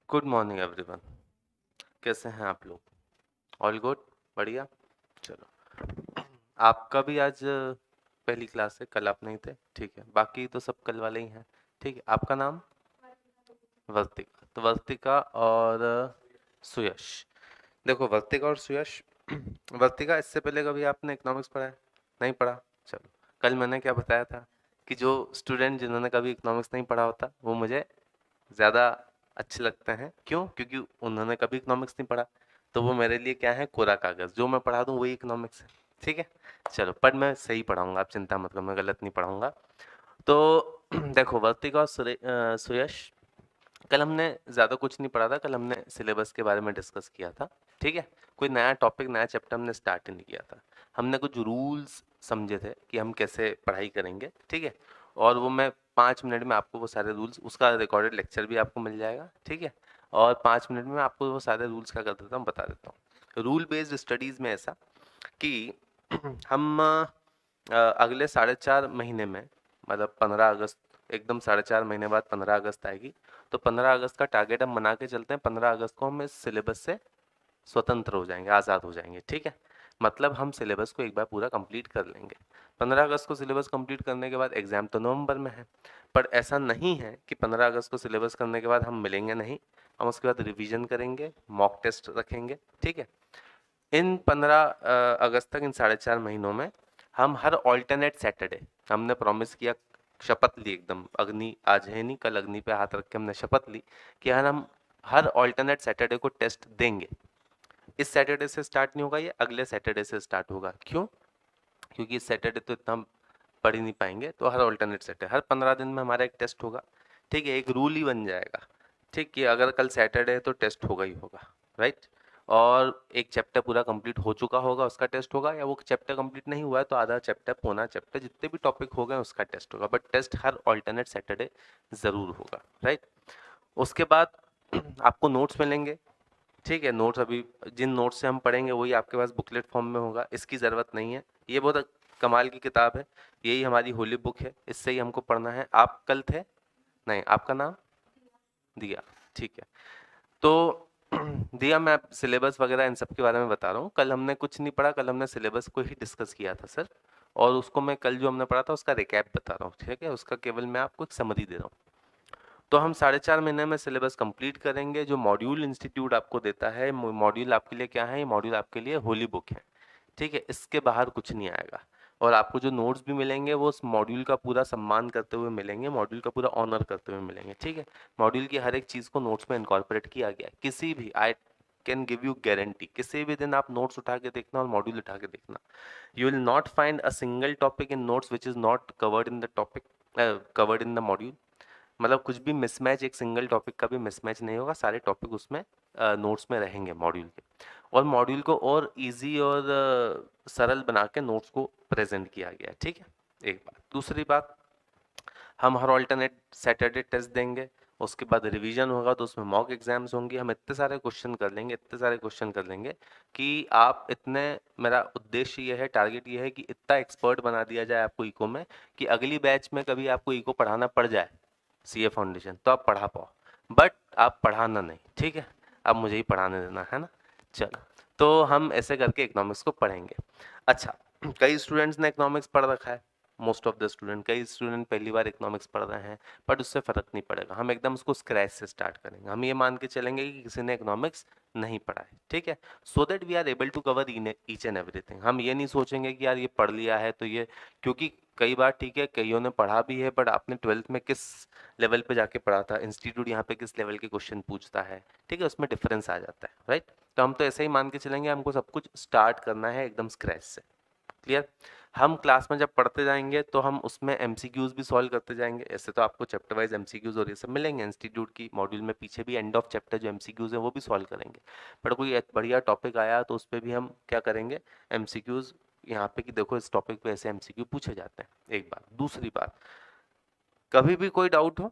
Good morning everyone. कैसे हैं आप लोग? All good? बढ़िया। चलो, आपका भी आज पहली क्लास है, कल आप नहीं थे, ठीक है। बाकी तो सब कल वाले ही हैं, ठीक है। आपका नाम? वर्तिका। तो वर्तिका और सुयश। देखो, वर्तिका और सुयश वर्तिका, इससे पहले कभी आपने इकोनॉमिक्स पढ़ा है? नहीं पढ़ा? चलो, कल मैंने क्या बताया था कि जो स्टूडेंट जिन्होंने कभी इकोनॉमिक्स नहीं पढ़ा होता वो मुझे ज़्यादा अच्छे लगते हैं। क्यों? क्योंकि उन्होंने कभी इकोनॉमिक्स नहीं पढ़ा, तो वो मेरे लिए क्या है, कोरा कागज़। जो मैं पढ़ा दूँ वही इकोनॉमिक्स है, ठीक है। चलो, पर मैं सही पढ़ाऊंगा, आप चिंता मत करो, मैं गलत नहीं पढ़ाऊंगा। तो देखो, वर्तिका और सुयश, कल हमने ज़्यादा कुछ नहीं पढ़ा था। कल हमने सिलेबस के बारे में डिस्कस किया था, ठीक है। कोई नया टॉपिक, नया चैप्टर हमने स्टार्ट ही नहीं किया था। हमने कुछ रूल्स समझे थे कि हम कैसे पढ़ाई करेंगे, ठीक है। और वो मैं 5 मिनट में आपको वो सारे रूल्स, उसका रिकॉर्डेड लेक्चर भी आपको मिल जाएगा, ठीक है। और 5 मिनट में आपको वो सारे रूल्स क्या कर देता हूँ, बता देता हूँ। रूल बेस्ड स्टडीज़ में ऐसा कि हम अगले 4.5 महीने में, मतलब 15 अगस्त, एकदम 4.5 महीने बाद 15 अगस्त आएगी, तो 15 अगस्त का टारगेट हम बना के चलते हैं। 15 अगस्त को हम इस सिलेबस से स्वतंत्र हो जाएंगे, आज़ाद हो जाएंगे, ठीक है। मतलब हम सिलेबस को एक बार पूरा कंप्लीट कर लेंगे। 15 अगस्त को सिलेबस कंप्लीट करने के बाद एग्जाम तो नवंबर में है, पर ऐसा नहीं है कि 15 अगस्त को सिलेबस करने के बाद हम मिलेंगे नहीं। हम उसके बाद रिवीजन करेंगे, मॉक टेस्ट रखेंगे, ठीक है। इन 15 अगस्त तक, इन 4.5 महीनों में हम हर ऑल्टरनेट सैटरडे, हमने प्रॉमिस किया, शपथ ली एकदम, अग्नि आज है नहीं, कल अग्नि पे हाथ रख के हमने शपथ ली कि हम हर ऑल्टरनेट सैटरडे को टेस्ट देंगे। इस सैटरडे से स्टार्ट नहीं होगा, ये अगले सैटरडे से स्टार्ट होगा। क्यों? क्योंकि इस सैटरडे तो इतना हम पढ़ ही नहीं पाएंगे, तो हर ऑल्टरनेट सैटरडे, हर 15 दिन में हमारा एक टेस्ट होगा, ठीक है। एक रूल ही बन जाएगा, ठीक, कि अगर कल सैटरडे है तो टेस्ट होगा ही होगा, राइट। और एक चैप्टर पूरा कंप्लीट हो चुका होगा, उसका टेस्ट होगा, या वो चैप्टर कंप्लीट नहीं हुआ है तो आधा चैप्टर, पौना चैप्टर, जितने भी टॉपिक हो गए उसका टेस्ट होगा, बट टेस्ट हर ऑल्टरनेट सैटरडे ज़रूर होगा, राइट। उसके बाद आपको नोट्स मिलेंगे, ठीक है। नोट्स अभी जिन नोट्स से हम पढ़ेंगे वही आपके पास बुकलेट फॉर्म में होगा, इसकी ज़रूरत नहीं है। ये बहुत कमाल की किताब है, यही हमारी होली बुक है, इससे ही हमको पढ़ना है। आप कल थे? नहीं, आपका नाम? दिया, ठीक है। तो दिया, मैं सिलेबस वगैरह इन सब के बारे में बता रहा हूँ। कल हमने कुछ नहीं पढ़ा, कल हमने सिलेबस को ही डिस्कस किया था सर, और उसको मैं कल जो हमने पढ़ा था उसका रिकैप बता रहा हूँ, ठीक है। उसका केवल मैं आपको एक समरी दे रहा हूँ। तो हम 4.5 महीने में सिलेबस कंप्लीट करेंगे। जो मॉड्यूल इंस्टीट्यूट आपको देता है, मॉड्यूल आपके लिए क्या है, ये मॉड्यूल आपके लिए होली बुक है, ठीक है। इसके बाहर कुछ नहीं आएगा। और आपको जो नोट्स भी मिलेंगे वो उस मॉड्यूल का पूरा सम्मान करते हुए मिलेंगे, मॉड्यूल का पूरा ऑनर करते हुए मिलेंगे, ठीक है। मॉड्यूल की हर एक चीज़ को नोट्स में इनकॉर्पोरेट किया गया है। किसी भी, I can give you guarantee, किसी भी दिन आप नोट्स उठा के देखना और मॉड्यूल उठा के देखना, you will not find a single topic in notes which is not covered in the topic, covered in the module. मतलब कुछ भी मिसमैच, एक सिंगल टॉपिक का भी मिसमैच नहीं होगा, सारे टॉपिक उसमें नोट्स में रहेंगे मॉड्यूल के। और मॉड्यूल को और इजी और सरल बना के नोट्स को प्रेजेंट किया गया है, ठीक है। एक बात। दूसरी बात, हम हर ऑल्टरनेट सैटरडे टेस्ट देंगे, उसके बाद रिवीजन होगा, तो उसमें मॉक एग्जाम्स होंगे। हम इतने सारे क्वेश्चन कर लेंगे, इतने सारे क्वेश्चन कर लेंगे कि आप इतने, मेरा उद्देश्य ये है, टारगेट ये है कि इतना एक्सपर्ट बना दिया जाए आपको इको में, कि अगली बैच में कभी आपको इको पढ़ाना पड़ जाए, सीए फाउंडेशन, तो आप पढ़ा पाओ। बट आप पढ़ाना नहीं, ठीक है। अब मुझे ही पढ़ाने देना है ना। चलो, तो हम ऐसे करके इकोनॉमिक्स को पढ़ेंगे। अच्छा, कई स्टूडेंट्स ने इकोनॉमिक्स पढ़ रखा है, मोस्ट ऑफ द स्टूडेंट, कई स्टूडेंट पहली बार इकोनॉमिक्स पढ़ रहे हैं, बट उससे फ़र्क नहीं पड़ेगा। हम एकदम उसको स्क्रैच से स्टार्ट करेंगे। हम ये मान के चलेंगे कि किसी ने इकोनॉमिक्स नहीं पढ़ा है, ठीक है, so that we are able to cover each and everything. हम ये नहीं सोचेंगे कि यार ये पढ़ लिया है तो ये, क्योंकि कई बार, ठीक है, कईयों ने पढ़ा भी है, बट आपने 12th में किस लेवल पे जाके पढ़ा था, इंस्टीट्यूट यहाँ पे किस लेवल के क्वेश्चन पूछता है, ठीक है, उसमें डिफरेंस आ जाता है, राइट। तो हम तो ऐसे ही मान के चलेंगे, हमको सब कुछ स्टार्ट करना है एकदम स्क्रैच से। क्लियर? हम क्लास में जब पढ़ते जाएंगे तो हम उसमें एमसीक्यूज भी सॉल्व करते जाएंगे। ऐसे तो आपको चैप्टर वाइज एमसीक्यूज और ये सब मिलेंगे इंस्टीट्यूट की मॉड्यूल में, पीछे भी एंड ऑफ चैप्टर जो एमसीक्यूज है वो भी सॉल्व करेंगे। पर कोई एक बढ़िया टॉपिक आया तो उस पर भी हम क्या करेंगे, एमसीक्यूज यहाँ पे, कि देखो इस टॉपिक पे ऐसे एमसीक्यू पूछे जाते हैं। एक बात। दूसरी बात, कभी भी कोई डाउट हो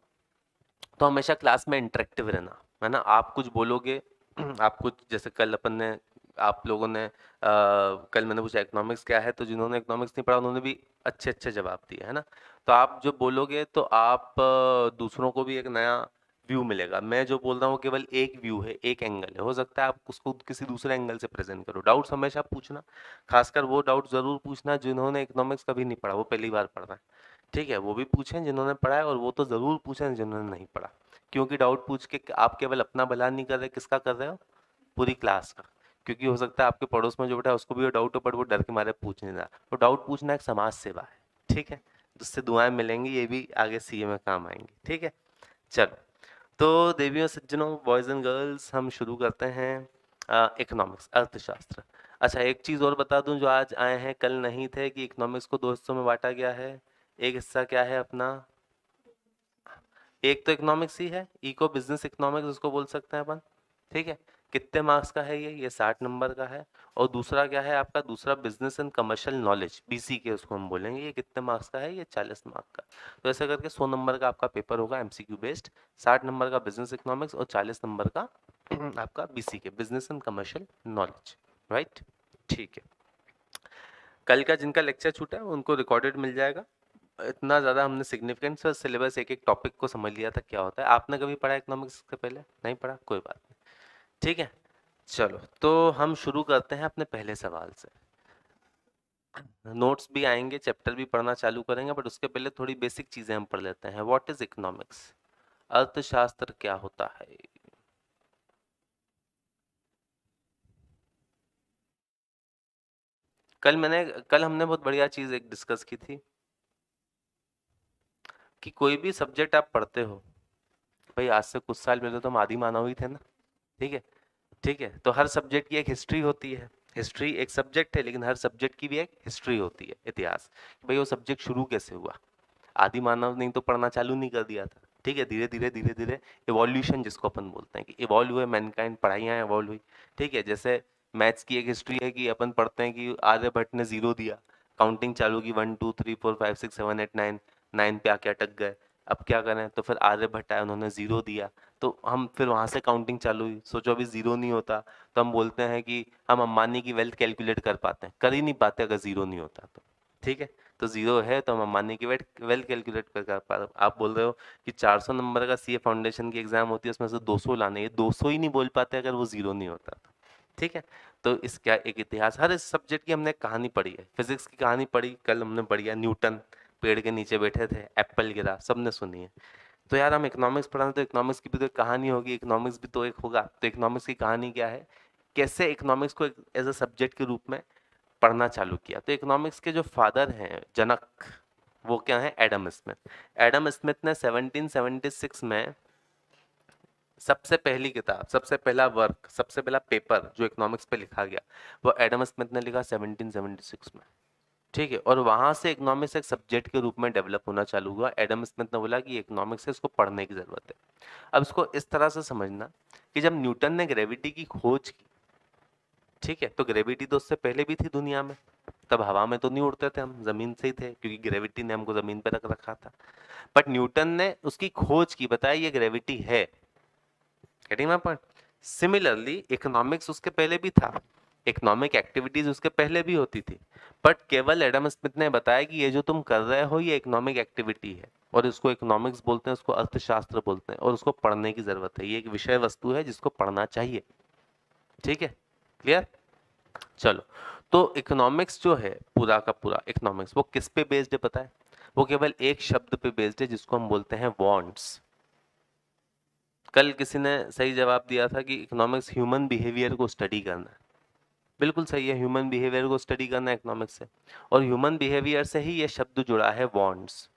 तो हमेशा क्लास में इंटरेक्टिव रहना, है ना। आप कुछ बोलोगे, आप कुछ, जैसे कल अपन ने, आप लोगों ने कल मैंने पूछा इकोनॉमिक्स क्या है, तो जिन्होंने इकोनॉमिक्स नहीं पढ़ा उन्होंने भी अच्छे अच्छे जवाब दिए, है ना। तो आप जो बोलोगे तो आप दूसरों को भी एक नया व्यू मिलेगा। मैं जो बोल रहा हूँ केवल एक व्यू है, एक एंगल है। हो सकता है आप उसको किसी दूसरे एंगल से प्रेजेंट करो। डाउट्स हमेशा पूछना, खासकर वो डाउट जरूर पूछना जिन्होंने इकोनॉमिक्स कभी नहीं पढ़ा, वो पहली बार पढ़ रहे हैं, ठीक है। वो भी पूछें जिन्होंने पढ़ा है, और वो तो जरूर पूछें जिन्होंने नहीं पढ़ा, क्योंकि डाउट पूछ के आप केवल अपना भला नहीं कर रहे, किसका कर रहे हो, पूरी क्लास का। क्योंकि हो सकता है आपके पड़ोस में जो बैठा है उसको भी डाउट हो, बट वो डर के मारे पूछ नहीं रहा। तो डाउट पूछना एक समाज सेवा है, ठीक है, जिससे दुआएं मिलेंगी, ये भी आगे सीए में काम आएंगी, ठीक है। चलो, तो देवियों सज्जनों, बॉयज एंड गर्ल्स, हम शुरू करते हैं इकोनॉमिक्स, अर्थशास्त्र। अच्छा, एक चीज और बता दूं, जो आज आए हैं कल नहीं थे, कि इकोनॉमिक्स को दो हिस्सों में बांटा गया है। एक हिस्सा क्या है अपना, एक तो इकोनॉमिक्स ही है, इको बिजनेस इकोनॉमिक्स उसको बोल सकते हैं अपन, ठीक है। कितने मार्क्स का है ये 60 नंबर का है। और दूसरा क्या है आपका, दूसरा business and commercial knowledge, BC के उसको हम बोलेंगे, ये कितने मार्क्स का है, ये 40 मार्क का। तो ऐसा करके 100 नंबर का आपका पेपर होगा एमसीक्यू बेस्ड, 60 नंबर का बिजनेस इकोनॉमिक्स और 40 नंबर का आपका बीसी के business and commercial knowledge, right, ठीक है। कल का जिनका लेक्चर छूटा है उनको रिकॉर्डेड मिल जाएगा। इतना ज़्यादा हमने सिग्निफिकेंस और सिलेबस एक एक टॉपिक को समझ लिया था क्या होता है। आपने कभी पढ़ा इकोनॉमिक्स से पहले, नहीं पढ़ा, कोई बात नहीं, ठीक है। चलो, तो हम शुरू करते हैं अपने पहले सवाल से। नोट्स भी आएंगे, चैप्टर भी पढ़ना चालू करेंगे, बट उसके पहले थोड़ी बेसिक चीजें हम पढ़ लेते हैं। व्हाट इज इकोनॉमिक्स, अर्थशास्त्र क्या होता है। कल हमने बहुत बढ़िया चीज एक डिस्कस की थी, कि कोई भी सब्जेक्ट आप पढ़ते हो, भाई आज से कुछ साल पहले तो हम आदि मानव ही थे ना, ठीक है, ठीक है। तो हर सब्जेक्ट की एक हिस्ट्री होती है। हिस्ट्री एक सब्जेक्ट है, लेकिन हर सब्जेक्ट की भी एक हिस्ट्री होती है, इतिहास, कि भाई वो सब्जेक्ट शुरू कैसे हुआ। आदि मानव ने तो पढ़ना चालू नहीं कर दिया था, ठीक है। धीरे धीरे धीरे धीरे इवोल्यूशन जिसको अपन बोलते हैं, कि इवॉल्व हुए मैनकाइंड, पढ़ाइयाँ इवॉल्व हुई, ठीक है। जैसे मैथ्स की एक हिस्ट्री है, कि अपन पढ़ते हैं कि आर्यभट्ट ने जीरो दिया, काउंटिंग चालू की 1 2 3 4 5 6 7 8 9, 9 पे आके अटक गए। अब क्या करें, तो फिर आर्यभट्ट आए, उन्होंने जीरो दिया, तो हम फिर वहां से काउंटिंग चालू हुई। सोचो अभी जीरो नहीं होता, तो हम बोलते हैं कि हम अंबानी की वेल्थ कैलकुलेट कर पाते हैं, कर ही नहीं पाते अगर जीरो नहीं होता तो, ठीक है। तो जीरो है तो हम अंबानी की वेल्थ कैलकुलेट कर पा रहे हो। आप बोल रहे हो कि 400 नंबर का सीए फाउंडेशन की एग्जाम होती है, उसमें से 200 लाने, ये 200 ही नहीं बोल पाते अगर वो जीरो नहीं होता तो, ठीक है। तो इसका एक इतिहास, हर इस सब्जेक्ट की हमने कहानी पढ़ी है। फिजिक्स की कहानी पढ़ी कल हमने, बढ़िया, न्यूटन पेड़ के नीचे बैठे थे, एप्पल गिरा, सबने सुनी है। तो यार हम इकोनॉमिक्स पढ़ा, तो इकोनॉमिक्स की भी तो एक कहानी होगी, इकोनॉमिक्स भी तो एक होगा। तो इकोनॉमिक्स की कहानी क्या है, कैसे इकोनॉमिक्स को एज अ सब्जेक्ट के रूप में पढ़ना चालू किया। तो इकोनॉमिक्स के जो फादर हैं, जनक, वो क्या है, एडम स्मिथ। एडम स्मिथ ने 1776 में सबसे पहली किताब, सबसे पहला वर्क, सबसे पहला पेपर जो इकोनॉमिक्स पे लिखा गया, वो एडम स्मिथ ने लिखा 1776 में, ठीक है। और वहां से इकोनॉमिक्स एक सब्जेक्ट के रूप में डेवलप होना चालू हुआ। एडम स्मिथ ने बोला कि इकोनॉमिक्स है, इसको पढ़ने की जरूरत है। अब इसको इस तरह से समझना कि जब न्यूटन ने ग्रेविटी की खोज की, ठीक है, तो ग्रेविटी तो उससे पहले भी थी दुनिया में, तब हवा में तो नहीं उड़ते थे हम, जमीन से ही थे, क्योंकि ग्रेविटी ने हमको जमीन पर रख रखा था। बट न्यूटन ने उसकी खोज की, बताया ये ग्रेविटी है, getting my point. Similarly economics उसके पहले भी था, इकोनॉमिक एक्टिविटीज उसके पहले भी होती थी, बट केवल एडम स्मिथ ने बताया कि ये जो तुम कर रहे हो ये इकोनॉमिक एक्टिविटी है, और इसको इकोनॉमिक्स बोलते हैं, उसको अर्थशास्त्र बोलते हैं, और उसको पढ़ने की जरूरत है, ये एक विषय वस्तु है जिसको पढ़ना चाहिए, ठीक है, क्लियर। चलो, तो इकोनॉमिक्स जो है, पूरा का पूरा इकोनॉमिक्स, वो किस पे बेस्ड है पता है, वो केवल एक शब्द पे बेस्ड है जिसको हम बोलते हैं वांट्स। कल किसी ने सही जवाब दिया था कि इकोनॉमिक्स ह्यूमन बिहेवियर को स्टडी करना है। बिल्कुल सही है, ह्यूमन बिहेवियर को स्टडी करना है इकोनॉमिक्स से, और ह्यूमन बिहेवियर से ही ये शब्द जुड़ा है वांट्स।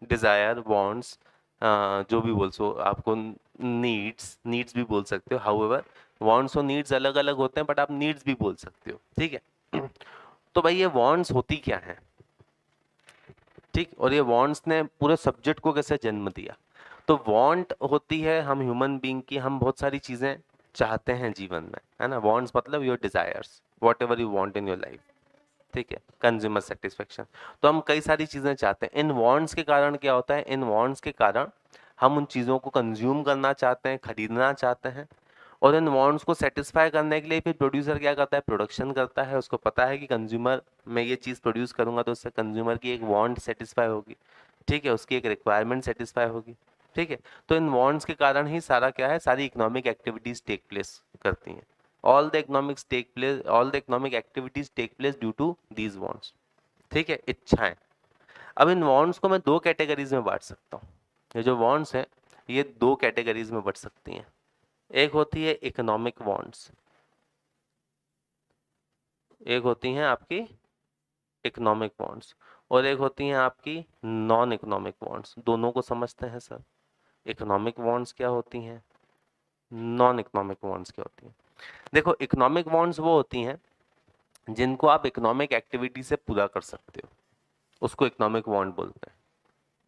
डिजायर, वांट्स, जो भी बोल सो आपको, नीड्स, नीड्स भी बोल सकते हो। हाउएवर वांट्स और नीड्स अलग अलग होते हैं, बट आप नीड्स भी बोल सकते हो, ठीक है। तो भाई ये वांट्स होती क्या है, ठीक, और ये वांट्स ने पूरे सब्जेक्ट को कैसे जन्म दिया। तो वांट होती है हम ह्यूमन बीइंग की, हम बहुत सारी चीजें चाहते हैं जीवन में, है ना। वांट्स मतलब your desires, what ever you want in your life, ठीक है, कंज्यूमर सेटिस्फेक्शन। तो हम कई सारी चीजें चाहते हैं। इन वांट्स के कारण क्या होता है, इन वांट्स के कारण हम उन चीजों को कंज्यूम करना चाहते हैं, खरीदना चाहते हैं, और इन वांट्स को सेटिस्फाई करने के लिए फिर प्रोड्यूसर क्या करता है, प्रोडक्शन करता है। उसको पता है कि कंज्यूमर, मैं ये चीज़ प्रोड्यूस करूंगा तो उससे कंज्यूमर की एक वांट सेटिस्फाई होगी, ठीक है, उसकी एक रिक्वायरमेंट सेटिस्फाई होगी, ठीक है। तो इन वांट्स के कारण ही सारा क्या है, सारी इकोनॉमिक एक्टिविटीज टेक प्लेस करती हैं। All the economic activities take place due to these wants, ठीक है, इच्छाएं। अब इन वांट्स को मैं दो कैटेगरीज में बांट सकता हूँ। ये जो वांट्स हैं ये दो कैटेगरीज में बढ़ सकती हैं। एक होती है इकोनॉमिक वांट्स, एक होती हैं आपकी इकोनॉमिक वांट्स, और एक होती हैं आपकी नॉन इकोनॉमिक वांट्स। दोनों को समझते हैं सर। इकोनॉमिक वांट्स क्या होती हैं, नॉन इकोनॉमिक वांट्स क्या होती हैं। देखो, इकोनॉमिक वांट्स वो होती हैं जिनको आप इकोनॉमिक एक्टिविटी से पूरा कर सकते हो, उसको इकोनॉमिक वांट बोलते हैं,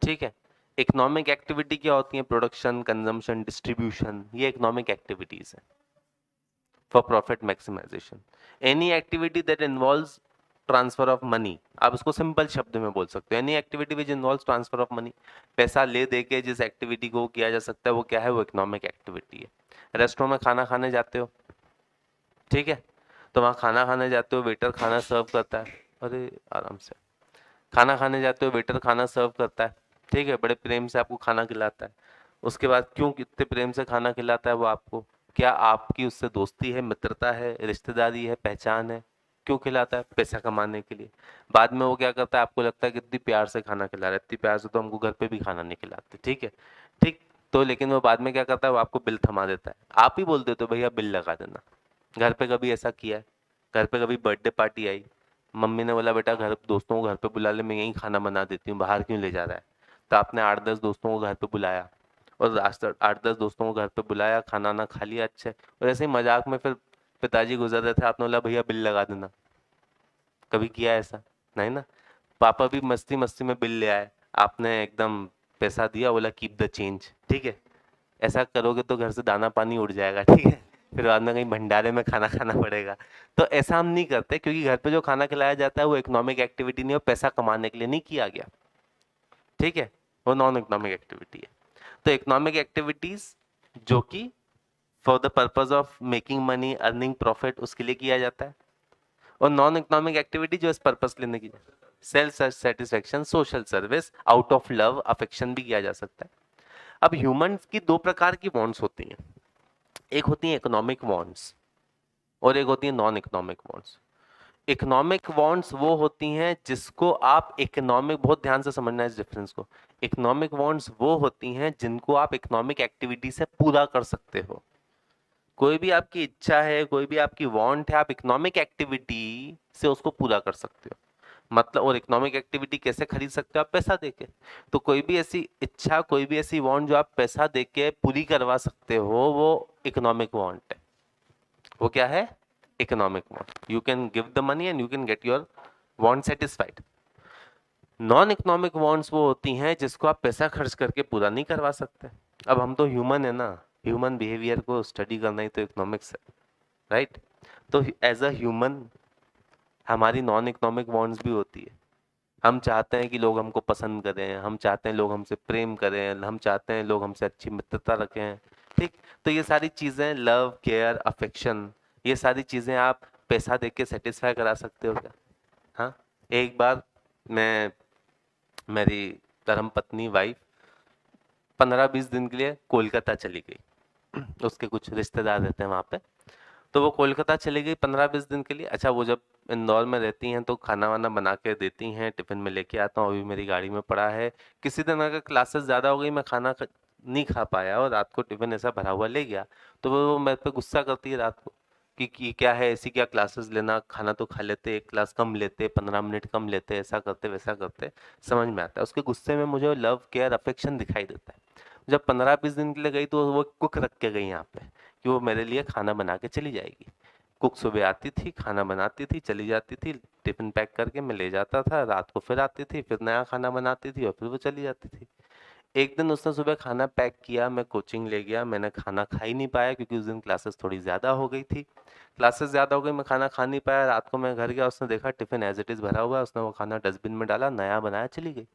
ठीक है। इकोनॉमिक एक्टिविटी क्या होती है, प्रोडक्शन, कंजम्पशन, डिस्ट्रीब्यूशन, ये इकोनॉमिक एक्टिविटीज है for profit maximization. Any activity that involves transfer of money, आप इसको सिंपल शब्द में बोल सकते हो, any activity which involves transfer of money. पैसा ले दे के जिस एक्टिविटी को किया जा सकता है वो क्या है, वो इकोनॉमिक एक्टिविटी है। रेस्टोरेंट में खाना खाने जाते हो, ठीक है, तो वहाँ खाना खाने जाते हो, वेटर खाना सर्व करता है, अरे आराम से, खाना खाने जाते हो, वेटर खाना सर्व करता है, ठीक है, बड़े प्रेम से आपको खाना खिलाता है। उसके बाद क्यों कितने प्रेम से खाना खिलाता है वो आपको, क्या आपकी उससे दोस्ती है, मित्रता है, रिश्तेदारी है, पहचान है, क्यों खिलाता है, पैसा कमाने के लिए। बाद में वो क्या करता है, आपको लगता है कितनी प्यार से खाना खिला रहा है, इतनी प्यार से तो हमको घर पे भी खाना नहीं खिलाते, ठीक है, ठीक। तो लेकिन वो बाद में क्या करता है, वो आपको बिल थमा देता है, आप ही बोल देते हो भैया बिल लगा देना। घर पे कभी ऐसा किया है, घर पे कभी बर्थडे पार्टी आई, मम्मी ने बोला बेटा घर दोस्तों को घर पे बुला ले, मैं यहीं खाना बना देती हूँ, बाहर क्यों ले जा रहा है। तो आपने 8-10 दोस्तों को घर पे बुलाया, और 8-10 दोस्तों को घर पे बुलाया, खाना ना खा लिया अच्छे, और ऐसे ही मजाक में फिर पिताजी गुजर रहे थे, आपने बोला भैया बिल लगा देना। कभी किया ऐसा, नहीं ना। पापा भी मस्ती मस्ती में बिल ले आए, आपने एकदम पैसा दिया, बोला कीप द चेंज, ठीक है। ऐसा करोगे तो घर से दाना पानी उड़ जाएगा, ठीक है, फिर बाद में कहीं भंडारे में खाना खाना पड़ेगा। तो ऐसा हम नहीं करते, क्योंकि घर पे जो खाना खिलाया जाता है वो इकोनॉमिक एक्टिविटी नहीं, और पैसा कमाने के लिए नहीं किया गया, ठीक है, वो नॉन इकोनॉमिक एक्टिविटी है। तो इकोनॉमिक एक्टिविटीज जो कि for the purpose of making money, earning profit, उसके लिए किया जाता है। और नॉन इकोनॉमिक एक्टिविटी जो इस पर्पज के लिए नहीं की जाती, self satisfaction, social service, out of love, affection भी किया जा सकता है। अब ह्यूमंस की दो प्रकार की बॉन्ड्स होती हैं, एक होती है इकोनॉमिक बॉन्ड्स और एक होती है non economic bonds. Economic bonds वो होती हैं जिसको आप इकोनॉमिक, बहुत ध्यान से समझना है इस डिफरेंस को। इकोनॉमिक बॉन्ड्स वो होती हैं जिनको आप इकोनॉमिक एक्टिविटी से पूरा कर सकते हो। कोई भी आपकी इच्छा है, कोई भी आपकी वांट है, आप इकोनॉमिक एक्टिविटी से उसको पूरा कर सकते हो। मतलब, और इकोनॉमिक एक्टिविटी कैसे खरीद सकते हो, आप पैसा देके। तो कोई भी ऐसी इच्छा, कोई भी ऐसी वांट जो आप पैसा देके पूरी करवा सकते हो, वो इकोनॉमिक वांट है। वो क्या है, economic want. You can give the money and you can get your want satisfied. Non economic wants वो होती हैं जिसको आप पैसा खर्च करके पूरा नहीं करवा सकते। अब हम तो ह्यूमन है ना, ह्यूमन बिहेवियर को स्टडी करना ही तो इकोनॉमिक्स है, राइट। तो एज अ ह्यूमन हमारी नॉन इकोनॉमिक वांट्स भी होती है। हम चाहते हैं कि लोग हमको पसंद करें, हम चाहते हैं लोग हमसे प्रेम करें, हम चाहते हैं लोग हमसे अच्छी मित्रता रखें, ठीक। तो ये सारी चीज़ें, लव, केयर, अफेक्शन, ये सारी चीज़ें आप पैसा दे के सेटिस्फाई करा सकते हो क्या। हाँ, एक बार मैं, मेरी धर्म पत्नी वाइफ 15-20 दिन के लिए कोलकाता चली गई। उसके कुछ रिश्तेदार रहते हैं वहाँ पे, तो वो कोलकाता चली गई 15-20 दिन के लिए। अच्छा, वो जब इंदौर में रहती हैं तो खाना वाना बना के देती हैं, टिफिन में लेके आता हूँ, अभी मेरी गाड़ी में पड़ा है। किसी दिन अगर क्लासेस ज़्यादा हो गई, मैं खाना नहीं खा पाया और रात को टिफिन ऐसा भरा हुआ ले गया, तो वो मेरे पे गुस्सा करती है रात को कि क्या है, ऐसी क्या क्लासेस लेना, खाना तो खा लेते, एक क्लास कम लेते, 15 मिनट कम लेते, ऐसा करते वैसा करते। समझ में आता है, उसके गुस्से में मुझे लव, केयर, अफेक्शन दिखाई देता है। जब 15-20 दिन के लिए गई तो वो कुक रख के गई यहाँ पे कि वो मेरे लिए खाना बना के चली जाएगी। कुक सुबह आती थी, खाना बनाती थी, चली जाती थी, टिफिन पैक करके मैं ले जाता था, रात को फिर आती थी, फिर नया खाना बनाती थी और फिर वो चली जाती थी। एक दिन उसने सुबह खाना पैक किया, मैं कोचिंग ले गया, मैंने खाना खा ही नहीं पाया क्योंकि उस दिन क्लासेस थोड़ी ज़्यादा हो गई थी। क्लासेस ज़्यादा हो गई, मैं खाना खा नहीं पाया। रात को मैं घर गया, उसने देखा टिफिन एज इट इज़ भरा हुआ है, उसने वो खाना डस्टबिन में डाला, नया बनाया, चली गई।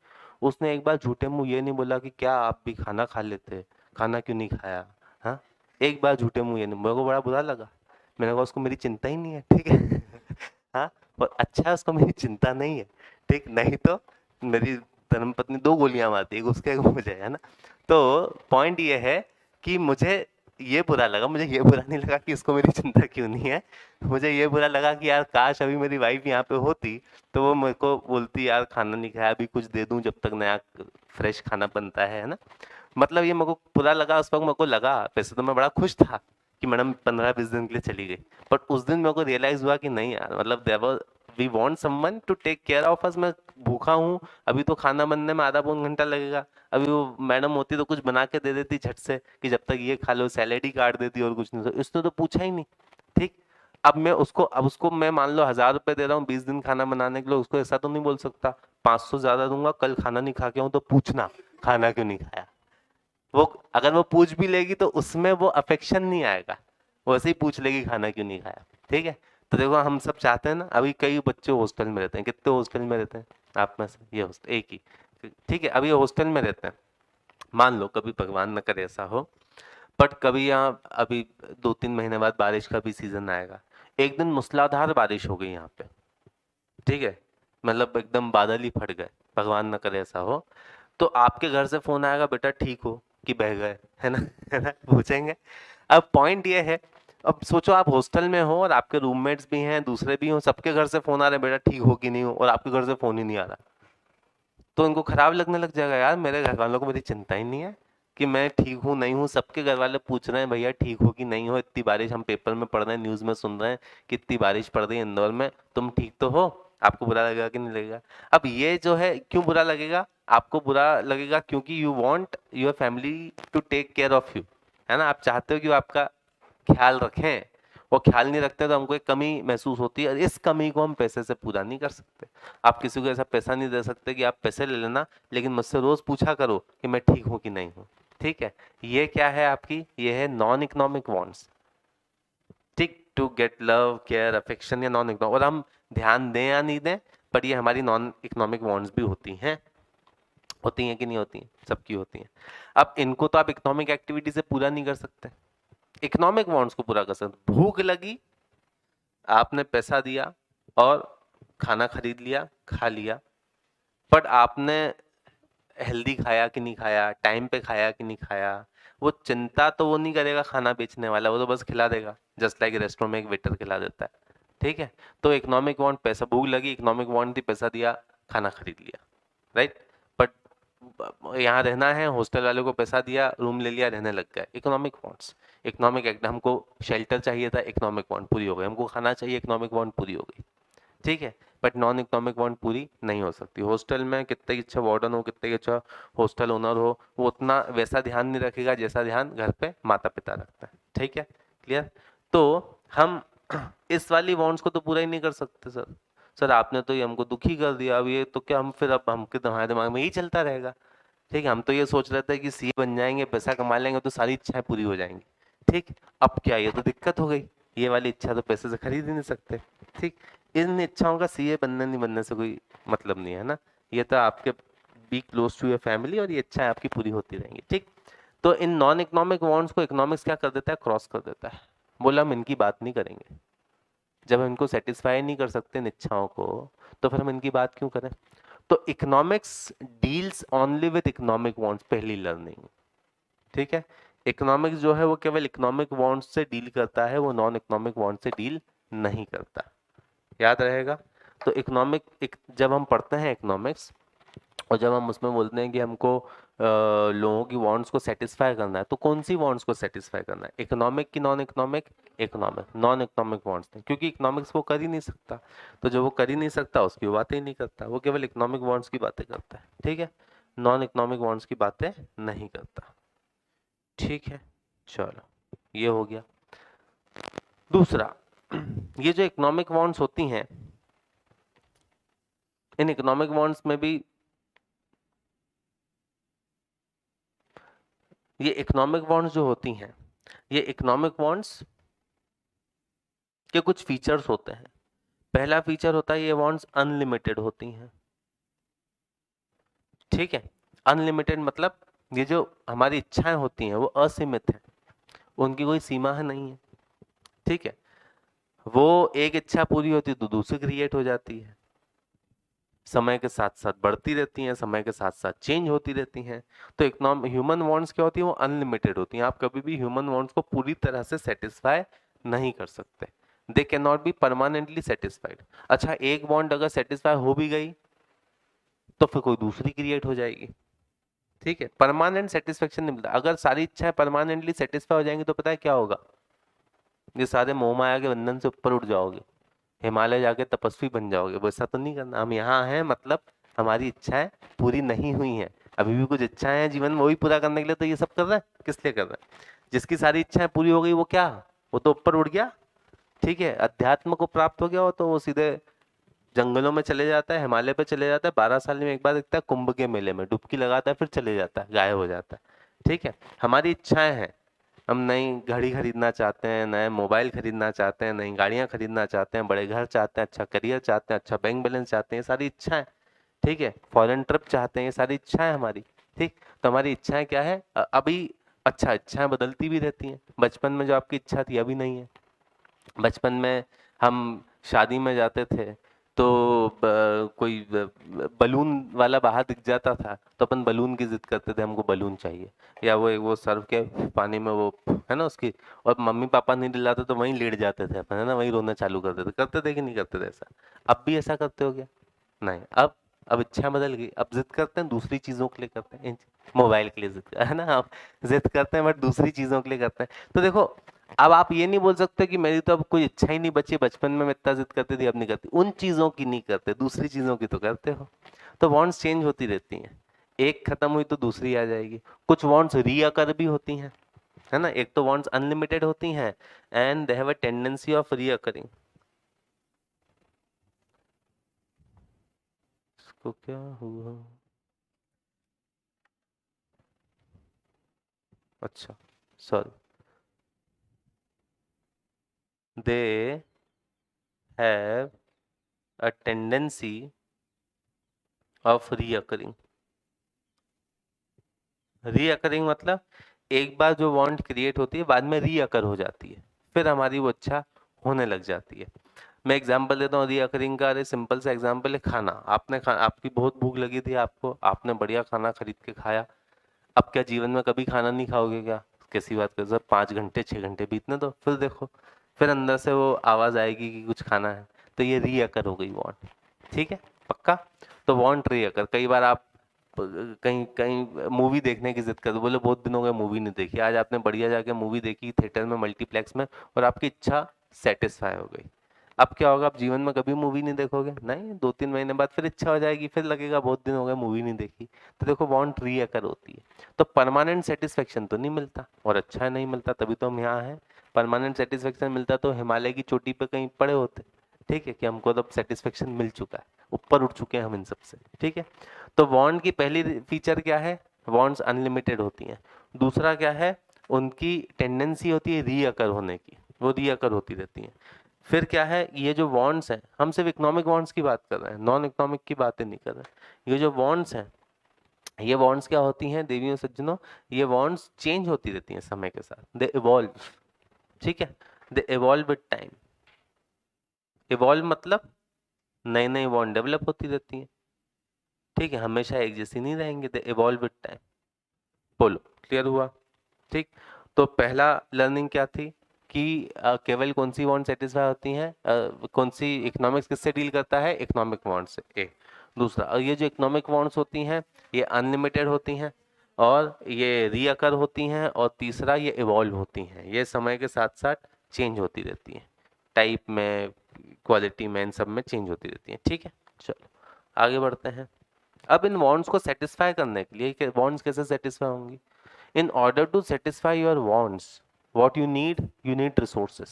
उसने एक बार झूठे मुंह ये नहीं बोला कि क्या आप भी खाना खा लेते, खाना क्यों नहीं खाया। हाँ, एक बार झूठे मुंह ये नहीं, मेरे को बड़ा बुरा लगा। मैंने कहा उसको मेरी चिंता ही नहीं है, ठीक है। हाँ, और अच्छा उसको मेरी चिंता नहीं है, ठीक, नहीं तो मेरी धर्मपत्नी 2 गोलियां मारती, एक उसके एक मुझे, है ना। तो पॉइंट ये है कि मुझे ये बुरा लगा, मुझे ये बुरा नहीं लगा कि इसको मेरी चिंता क्यों नहीं है। मुझे ये बुरा लगा कि यार काश अभी मेरी वाइफ यहाँ पे होती तो वो मेरे को बोलती यार खाना नहीं खाया, अभी कुछ दे दूं जब तक नया फ्रेश खाना बनता है ना। मतलब ये मेरे को बुरा लगा उस वक्त, मेरे को लगा, वैसे तो मैं बड़ा खुश था कि मैडम 15-20 दिन के लिए चली गई, बट उस दिन मेरे को रियलाइज हुआ कि नहीं यार, मतलब there we want someone to take care of us. मैं भूखा हूँ, अभी तो खाना बनने में आधा पौन घंटा लगेगा, अभी वो मैडम होती तो कुछ बना के दे देती झट से कि जब तक ये खा लो, सैलेड ही काट देती और कुछ नहीं। तो इसने तो पूछा ही नहीं, ठीक। अब उसको मैं मान लो 1000 रुपए दे रहा हूँ 20 दिन खाना बनाने के लिए, उसको ऐसा तो नहीं बोल सकता 500 ज्यादा दूंगा, कल खाना नहीं खा के हूँ तो पूछना खाना क्यों नहीं खाया। वो अगर वो पूछ भी लेगी तो उसमें वो अफेक्शन नहीं आएगा, वो ऐसे ही पूछ लेगी खाना क्यों नहीं खाया, ठीक है। तो देखो हम सब चाहते हैं ना, अभी कई बच्चे हॉस्टल में रहते हैं, कितने हॉस्टल में रहते हैं आप में से, ये हॉस्टल एक ही, ठीक है, अभी ये हॉस्टल में रहते हैं। मान लो कभी भगवान न करे ऐसा हो, बट कभी यहाँ अभी 2-3 महीने बाद बारिश का भी सीजन आएगा। एक दिन मूसलाधार बारिश हो गई यहाँ पे, ठीक है, मतलब एकदम बादल ही फट गए, भगवान न करे ऐसा हो, तो आपके घर से फोन आएगा बेटा ठीक हो कि बह गए, है ना। है ना, पूछेंगे। अब पॉइंट ये है, अब सोचो आप हॉस्टल में हो और आपके रूममेट्स भी हैं, दूसरे भी हो, सबके घर से फोन आ रहे हैं बेटा ठीक हो कि नहीं हो, और आपके घर से फोन ही नहीं आ रहा, तो इनको खराब लगने लग जाएगा, यार मेरे घर वालों को मेरी चिंता ही नहीं है कि मैं ठीक हूँ नहीं हूँ। सबके घर वाले पूछ रहे हैं भैया ठीक हो कि नहीं हो, इतनी बारिश हम पेपर में पढ़ रहे हैं, न्यूज में सुन रहे हैं कि इतनी बारिश पड़ रही है इंदौर में, तुम ठीक तो हो। आपको बुरा लगेगा कि नहीं लगेगा। अब ये जो है क्यों बुरा लगेगा, आपको बुरा लगेगा क्योंकि you want your family to take care of you, है ना। आप चाहते हो कि वो आपका ख्याल रखें, वो ख्याल नहीं रखते तो हमको एक कमी महसूस होती है, और इस कमी को हम पैसे से पूरा नहीं कर सकते। आप किसी को ऐसा पैसा नहीं दे सकते कि आप पैसे ले लेना लेकिन मुझसे रोज पूछा करो कि मैं ठीक हूं कि नहीं हूं, ठीक है। ये क्या है आपकी, ये है नॉन इकोनॉमिक वांट्स, ठीक, to get love care affection, या नॉन इकोनॉमिक, और हम ध्यान दें या नहीं दें, पर ये हमारी नॉन इकोनॉमिक वांट्स भी होती हैं, होती हैं कि नहीं होती हैं, सबकी होती हैं। अब इनको तो आप इकोनॉमिक एक्टिविटी से पूरा नहीं कर सकते, इकोनॉमिक वांट्स को पूरा कर सकते। भूख लगी, आपने पैसा दिया और खाना खरीद लिया, खा लिया, बट आपने हेल्दी खाया कि नहीं खाया, टाइम पे खाया कि नहीं खाया, वो चिंता तो वो नहीं करेगा खाना बेचने वाला, वो तो बस खिला देगा, जस्ट लाइक रेस्टोरेंट में एक वेटर खिला देता है, ठीक है। तो इकोनॉमिक वांट, पैसा, भूख लगी, इकोनॉमिक वांट थी, पैसा दिया, खाना खरीद लिया, राइट। बट यहाँ रहना है, हॉस्टल वाले को पैसा दिया, रूम ले लिया, रहने लग गए, इकोनॉमिक वांट्स। इकोनॉमिक एक्ट, हमको शेल्टर चाहिए था, इकोनॉमिक वांट पूरी हो गई, हमको खाना चाहिए, इकोनॉमिक वांट पूरी हो गई, ठीक है। बट नॉन इकोनॉमिक वांट पूरी नहीं हो सकती। हॉस्टल में कितने ही अच्छा वार्डन हो, कितने ही अच्छा हॉस्टल ओनर हो, वो उतना वैसा ध्यान नहीं रखेगा जैसा ध्यान घर पे माता पिता रखता है, ठीक है, क्लियर। तो हम इस वाली वांट्स को तो पूरा ही नहीं कर सकते सर। सर आपने तो ये हमको दुखी कर दिया, अब ये तो क्या हम फिर, अब हमके हमारे दिमाग में यही चलता रहेगा, ठीक है। हम तो ये सोच रहे थे कि सीए बन जाएंगे, पैसा कमा लेंगे तो सारी इच्छाएं पूरी हो जाएंगी, ठीक। अब क्या, ये तो दिक्कत हो गई, ये वाली इच्छा तो पैसे से खरीद ही नहीं सकते, ठीक। इन इच्छाओं का सीए बनने नहीं बनने से कोई मतलब नहीं है ना, ये तो आपके be close to your family, और ये इच्छाएं आपकी पूरी होती रहेंगी, ठीक। तो इन नॉन इकोनॉमिक वांट्स को इकोनॉमिक्स क्या कर देता है, क्रॉस कर देता है, बोला हम इनकी बात नहीं करेंगे। जब हम इनको सेटिस्फाई नहीं कर सकते इन इच्छाओं को, तो फिर हम इनकी बात क्यों करें। तो economics deals only with economic wants, पहली लर्निंग, ठीक है। इकोनॉमिक्स जो है वो केवल इकोनॉमिक वांट्स से डील करता है, वो नॉन इकोनॉमिक वांट्स से डील नहीं करता, याद रहेगा। तो इकोनॉमिक, जब हम पढ़ते हैं इकोनॉमिक्स, और जब हम उसमें बोलते हैं कि हमको लोगों की वांट्स को सेटिस्फाई करना है, तो कौन सी वांट्स को सेटिस्फाई करना है, इकोनॉमिक की non economic, economic, non economic wants नहीं, क्योंकि इकोनॉमिक्स वो कर ही नहीं सकता, तो जो वो कर ही नहीं सकता उसकी वो बातें ही नहीं करता, वो केवल इकोनॉमिक वांट्स की बातें करता है, ठीक है, नॉन इकोनॉमिक वांट्स की बातें नहीं करता, ठीक है। चलो, ये हो गया। दूसरा, ये जो इकोनॉमिक वांट्स होती हैं, इन इकोनॉमिक वांट्स में भी, ये इकोनॉमिक वांट्स जो होती हैं, ये इकोनॉमिक वांट्स के कुछ फीचर्स होते हैं। पहला फीचर होता है ये वांट्स अनलिमिटेड होती हैं, ठीक है। अनलिमिटेड मतलब ये जो हमारी इच्छाएं होती हैं वो असीमित है, उनकी कोई सीमा है नहीं है, ठीक है। वो एक इच्छा पूरी होती है तो दूसरी क्रिएट हो जाती है, समय के साथ साथ बढ़ती रहती हैं, समय के साथ साथ चेंज होती रहती हैं। तो ह्यूमन वांट्स क्या होती है, वो अनलिमिटेड होती हैं। आप कभी भी ह्यूमन वांट्स को पूरी तरह से सेटिस्फाई नहीं कर सकते, they can not be permanently satisfied. अच्छा, एक वांट अगर सेटिस्फाई हो भी गई तो फिर कोई दूसरी क्रिएट हो जाएगी, ठीक है। परमानेंट सेटिस्फेक्शन नहीं मिलता। अगर सारी इच्छाएं परमानेंटली सेटिस्फाई हो जाएंगी तो पता है क्या होगा, ये सारे मोह माया के बंधन से ऊपर उठ जाओगे, हिमालय जाके तपस्वी बन जाओगे। वैसा तो नहीं करना। हम यहाँ हैं मतलब हमारी इच्छाएं पूरी नहीं हुई हैं, अभी भी कुछ इच्छाएं हैं जीवन में, वही पूरा करने के लिए तो ये सब कर रहा है। किस लिए कर रहा है? जिसकी सारी इच्छाएं पूरी हो गई वो क्या, वो तो ऊपर उड़ गया, ठीक है। अध्यात्म को प्राप्त हो गया हो तो वो सीधे जंगलों में चले जाता है, हिमालय पे चले जाता है, 12 साल में एक बार दिखता है, कुंभ के मेले में डुबकी लगाता है, फिर चले जाता है, गायब हो जाता है, ठीक है। हमारी इच्छाएं हैं, हम नई घड़ी खरीदना चाहते हैं, नए मोबाइल खरीदना चाहते हैं, नई गाड़ियां खरीदना चाहते हैं, बड़े घर चाहते हैं, अच्छा करियर चाहते हैं, अच्छा बैंक बैलेंस चाहते हैं, ये सारी इच्छाएं, ठीक है। फॉरेन ट्रिप चाहते हैं, ये सारी इच्छाएं हमारी, ठीक। तो हमारी इच्छाएं क्या है अभी, अच्छा इच्छाएं बदलती भी रहती हैं। बचपन में जो आपकी इच्छा थी अभी नहीं है। बचपन में हम शादी में जाते थे तो कोई बलून वाला बाहर दिख जाता था तो अपन बलून की जिद करते थे, हमको बलून चाहिए। या वो सर्व के पानी में वो है ना उसकी, और मम्मी पापा नहीं दिलाते तो वहीं लेट जाते थे अपन, है ना, वहीं रोना चालू कर देते। करते थे कि नहीं करते थे ऐसा? अब भी ऐसा करते हो क्या? नहीं। अब इच्छा बदल गई, अब जिद करते हैं दूसरी चीजों के लिए करते हैं, मोबाइल के लिए जिद है ना, अब जिद करते हैं बट दूसरी चीजों के लिए करते हैं। तो देखो, अब आप ये नहीं बोल सकते कि मेरी तो अब कोई इच्छा ही नहीं बची, बचपन में मैं इतना जिद करती थी अब नहीं करती। उन चीजों की नहीं करते, दूसरी चीजों की तो करते हो। तो वांट्स चेंज होती रहती हैं, एक खत्म हुई तो दूसरी आ जाएगी। कुछ वांट्स रीअकर भी होती हैं, है ना। एक तो वांट्स अनलिमिटेड होती हैं and they have a tendency of recurring. इसको क्या हुआ? अच्छा, sorry. They have a tendency of recurring. Recurring मतलब एक बार जो वांट क्रिएट होती है बाद में रीअकर हो जाती है, फिर हमारी वो इच्छा होने लग जाती है। मैं एग्जांपल देता हूँ रीअकरिंग का। अरे सिंपल सा एग्जांपल है, खाना। आपकी बहुत भूख लगी थी, आपको आपने बढ़िया खाना खरीद के खाया। अब क्या जीवन में कभी खाना नहीं खाओगे क्या? कैसी बात कर, जब 5 घंटे 6 घंटे बीतने दो, फिर देखो, फिर अंदर से वो आवाज आएगी कि कुछ खाना है। तो ये रीअकर हो गई वांट, ठीक है, पक्का। तो वांट रीअकर। कई बार आप कहीं कहीं मूवी देखने की जिद कर दो, बोले बहुत दिन हो गए मूवी नहीं देखी, आज आपने बढ़िया जाके मूवी देखी थिएटर में, मल्टीप्लेक्स में, और आपकी इच्छा सेटिस्फाई हो गई। अब क्या होगा, आप जीवन में कभी मूवी नहीं देखोगे? नहीं, 2-3 महीने बाद फिर इच्छा हो जाएगी, फिर लगेगा बहुत दिन हो गए मूवी नहीं देखी। तो देखो, वांट रीअकर होती है। तो परमानेंट सेटिस्फेक्शन तो नहीं मिलता, और अच्छा नहीं मिलता, तभी तो हम यहाँ हैं। परमानेंट सेटिस्फेक्शन मिलता तो हिमालय की चोटी पे कहीं पड़े होते, ठीक है, कि हमको तो सेटिस्फेक्शन मिल चुका है, ऊपर उठ चुके हैं हम इन सबसे, ठीक है। तो वांट की पहली फीचर क्या है, वांट्स अनलिमिटेड होती हैं। दूसरा क्या है, उनकी टेंडेंसी होती है रीअकर होने की, वो रीअकर होती रहती हैं। फिर क्या है, ये जो वांट्स हैं, हम सिर्फ इकोनॉमिक वांट्स की बात कर रहे हैं, नॉन इकोनॉमिक की बातें नहीं कर रहे। ये जो वांट्स हैं, ये वांट्स क्या होती हैं देवियों सज्जनों, ये वांट्स चेंज होती रहती हैं समय के साथ, दे इवॉल्व, ठीक है। दे इवॉल्व विद टाइम। इवॉल्व मतलब नई नई वांट डेवलप होती रहती हैं, ठीक है, हमेशा एक जैसी नहीं रहेंगे, दे इवॉल्व विद टाइम। बोलो, क्लियर हुआ? ठीक। तो पहला लर्निंग क्या थी कि केवल कौन सी वांट सेटिस्फाई होती हैं, कौन सी इकोनॉमिक्स किससे डील करता है, इकोनॉमिक वांट से, ए। दूसरा, ये जो इकोनॉमिक वांट्स होती हैं ये अनलिमिटेड होती हैं, और ये रीअकर होती हैं, और तीसरा ये इवॉल्व होती हैं, ये समय के साथ साथ चेंज होती रहती हैं, टाइप में, क्वालिटी में, इन सब में चेंज होती रहती हैं, ठीक है। चलो आगे बढ़ते हैं। अब इन वांट्स को सेटिस्फाई करने के लिए, वांट्स कैसे सेटिस्फाई होंगी? In order to satisfy your wants, what you need resources,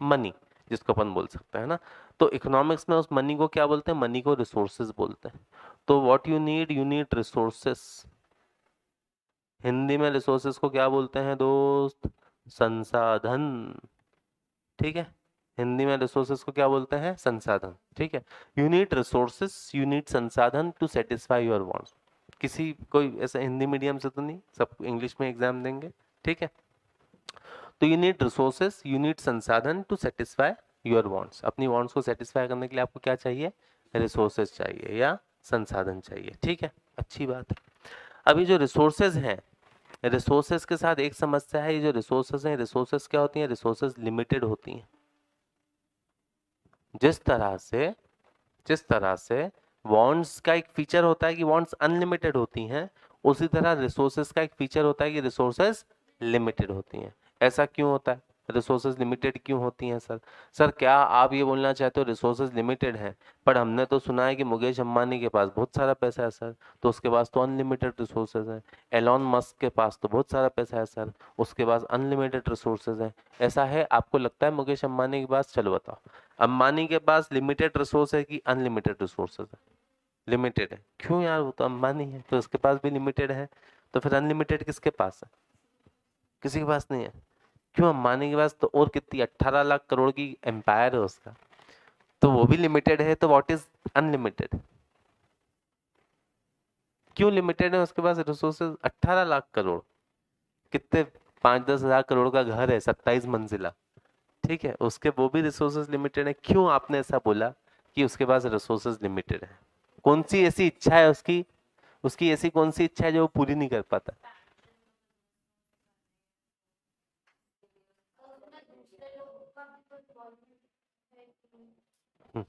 money, जिसको अपन बोल सकते हैं ना। तो इकोनॉमिक्स में उस मनी को क्या बोलते हैं, मनी को रिसोर्सेज बोलते हैं। तो what you need resources। Hindi में रिसोर्सेज को क्या बोलते हैं दोस्त? संसाधन, ठीक है। हिंदी में रिसोर्सेज को क्या बोलते हैं? संसाधन, ठीक है। You need resources, you need संसाधन टू सेटिस्फाई योर वांट्स। किसी कोई ऐसा हिंदी मीडियम से तो नहीं, सब इंग्लिश में एग्जाम देंगे, ठीक है। तो you need resources, you need संसाधन टू सेटिस्फाई योर वांट्स। अपनी वांट्स को सेटिस्फाई करने के लिए आपको क्या चाहिए? रिसोर्सेस चाहिए या संसाधन चाहिए। ठीक है, अच्छी बात है। अभी जो रिसोर्सेज हैं, रिसोर्सेज के साथ एक समस्या है, ये जो रिसोर्सेज हैं, रिसोर्सेज क्या होती हैं? रिसोर्सेज लिमिटेड होती हैं। जिस तरह से वांट्स का एक फीचर होता है कि वांट्स अनलिमिटेड होती हैं, उसी तरह रिसोर्सेज का एक फीचर होता है कि रिसोर्सेज लिमिटेड होती हैं। ऐसा क्यों होता है? रिसोर्सेज लिमिटेड क्यों होती हैं सर? सर क्या आप ये बोलना चाहते हो रिसोर्सेज लिमिटेड हैं, पर हमने तो सुना है कि मुकेश अंबानी के पास बहुत सारा पैसा है सर, तो उसके पास तो अनलिमिटेड रिसोर्सेज हैं। एलॉन मस्क के पास तो बहुत सारा पैसा है सर, उसके पास अनलिमिटेड रिसोर्सेज हैं। ऐसा है? आपको लगता है मुकेश अंबानी के पास? चलो बताओ, अंबानी के पास लिमिटेड रिसोर्स है कि अनलिमिटेड रिसोर्सेज है? लिमिटेड है। क्यों यार, वो तो अंबानी है, तो उसके पास भी लिमिटेड है, तो फिर अनलिमिटेड किसके पास है? किसी के पास नहीं है। क्यों? अंबानी के पास तो और कितनी 18 लाख करोड़ की एम्पायर है उसका, तो वो भी लिमिटेड है, तो व्हाट इज अनलिमिटेड? क्यों लिमिटेड है उसके पास रिसोर्सेज? 18 लाख करोड़, कितने 5-10 हजार करोड़ का घर है, 27 मंजिला। ठीक है, उसके वो भी रिसोर्सेज लिमिटेड है। क्यों आपने ऐसा बोला कि उसके पास रिसोर्सेज लिमिटेड है? कौन सी ऐसी इच्छा है उसकी? उसकी ऐसी कौन सी इच्छा है जो वो पूरी नहीं कर पाता? हम्म,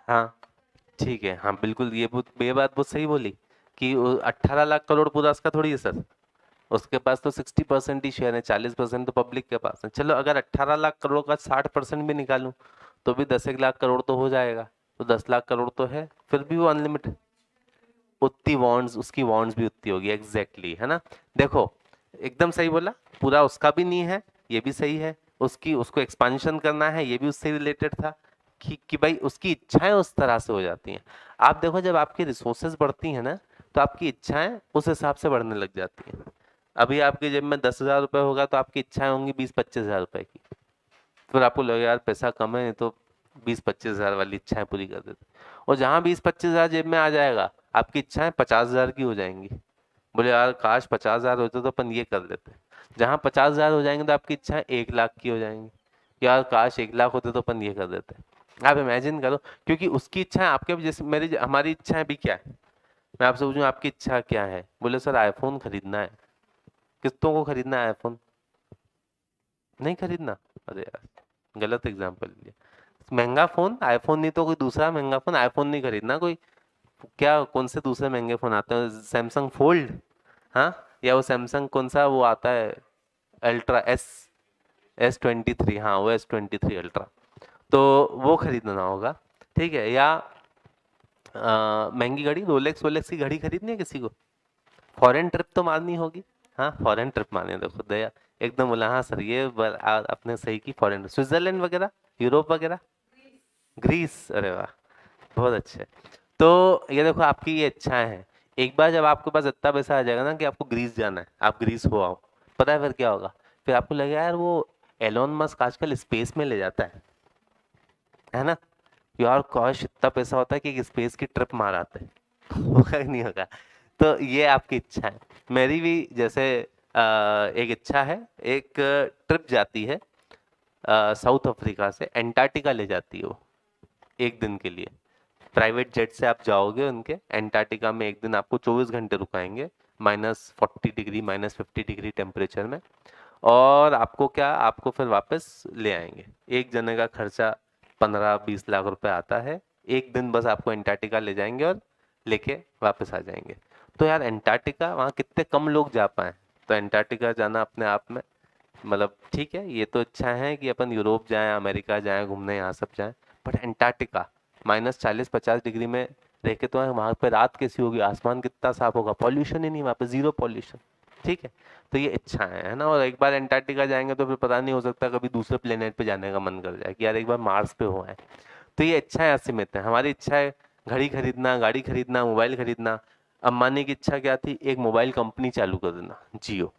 हाँ ठीक है, हाँ बिल्कुल, ये बात बहुत सही बोली कि 18 लाख करोड़ पूरा उसका थोड़ी है सर। उसके पास तो 60% ही शेयर है, 40% तो पब्लिक के पास है। चलो अगर 18 लाख करोड़ का 60% भी निकालूं तो भी 10 लाख करोड़ तो हो जाएगा, तो 10 लाख करोड़ तो है, फिर भी वो अनलिमिटेड। उतनी बॉन्ड्स, उसकी बॉन्ड्स भी उतनी होगी, एग्जैक्टली है ना। देखो, एकदम सही बोला, पूरा उसका भी नहीं है, ये भी सही है। उसकी उसको एक्सपांशन करना है, ये भी उससे रिलेटेड था कि भाई उसकी इच्छाएं उस तरह से हो जाती हैं। आप देखो, जब आपकी रिसोर्सेज बढ़ती हैं ना, तो आपकी इच्छाएं उस हिसाब से बढ़ने लग जाती हैं। अभी आपके जेब में 10,000 रुपये होगा तो आपकी इच्छाएं होंगी 20-25 हज़ार रुपए की, फिर आपको लगेगा यार पैसा कम है, तो 20-25 हज़ार वाली इच्छाएं पूरी कर देते। और जहाँ 20-25 हज़ार जेब में आ जाएगा, आपकी इच्छाएं 50 हज़ार की हो जाएंगी। बोले यार काश 50 हज़ार होते तो अपन ये कर लेते। जहाँ 50 हज़ार हो जाएंगे तो आपकी इच्छाएं 1 लाख की हो जाएंगी। यार काश 1 लाख होते तो अपन ये कर देते। आप इमेजिन करो, क्योंकि उसकी इच्छाएं आपके भी, जैसे मेरी हमारी इच्छाएं भी क्या है। मैं आपसे पूछूं आपकी इच्छा क्या है, बोले सर आईफोन खरीदना है। किस्तों को खरीदना है आईफोन, नहीं खरीदना। अरे यार गलत एग्जाम्पल लिया। महंगा फोन आईफोन, नहीं तो कोई दूसरा महंगा फोन, आईफोन नहीं खरीदना कोई। क्या कौन से दूसरे महंगे फोन आते हैं? सैमसंग फोल्ड, हाँ, या वो सैमसंग कौन सा वो आता है, अल्ट्रा S23, हाँ वो S23 अल्ट्रा, तो वो खरीदना होगा। ठीक है, या महंगी घड़ी, रोलेक्स वोलेक्स की घड़ी खरीदनी है किसी को? फॉरेन ट्रिप तो मारनी होगी। हाँ फॉरेन ट्रिप मारनी है, देखो दया एकदम बोला, हाँ सर ये आपने सही की, फॉरेन, स्विट्जरलैंड वगैरह, यूरोप वगैरह, ग्रीस, अरे वाह बहुत अच्छे। तो ये देखो आपकी ये इच्छाएं हैं। एक बार जब आपके पास इतना पैसा आ जाएगा ना कि आपको ग्रीस जाना है, आप ग्रीस हो आओ, पता है फिर क्या होगा? फिर आपको लगेगा यार वो एलोन मस्क आजकल स्पेस में ले जाता है ना, यार काश इतना पैसा होता है कि एक स्पेस की ट्रिप मार आते। होगा कि नहीं होगा? तो ये आपकी इच्छा है। मेरी भी जैसे एक इच्छा है, एक ट्रिप जाती है साउथ अफ्रीका से एंटार्क्टिका ले जाती है वो, एक दिन के लिए। प्राइवेट जेट से आप जाओगे उनके, एंटार्क्टिका में एक दिन आपको 24 घंटे रुकाएंगे, -40 डिग्री -50 डिग्री टेम्परेचर में। और आपको क्या, आपको फिर वापस ले आएंगे। एक जने का खर्चा 15-20 लाख रुपए आता है। एक दिन बस आपको एंटार्क्टिका ले जाएंगे और लेके वापस आ जाएंगे। तो यार एंटार्क्टिका, वहाँ कितने कम लोग जा पाए, तो एंटार्क्टिका जाना अपने आप में, मतलब ठीक है, ये तो अच्छा है कि अपन यूरोप जाएं, अमेरिका जाएं घूमने, यहाँ सब जाएं, बट एंटार्क्टिका -40-50 डिग्री में रह के तो वहाँ पे रात कैसी होगी, आसमान कितना साफ होगा, पॉल्यूशन ही नहीं वहाँ पे, जीरो पॉल्यूशन। ठीक है, तो ये इच्छा है ना। और एक बार एंटार्क्टिका जाएंगे तो फिर पता नहीं, हो सकता कभी दूसरे प्लेनेट पे जाने का मन कर जाए कि यार एक बार मार्स पे हो आए। तो ये इच्छाएं असीमित है। हमारी इच्छा है घड़ी खरीदना, गाड़ी खरीदना, मोबाइल खरीदना। अंबानी की इच्छा क्या थी? एक मोबाइल कंपनी चालू कर देना, जियो।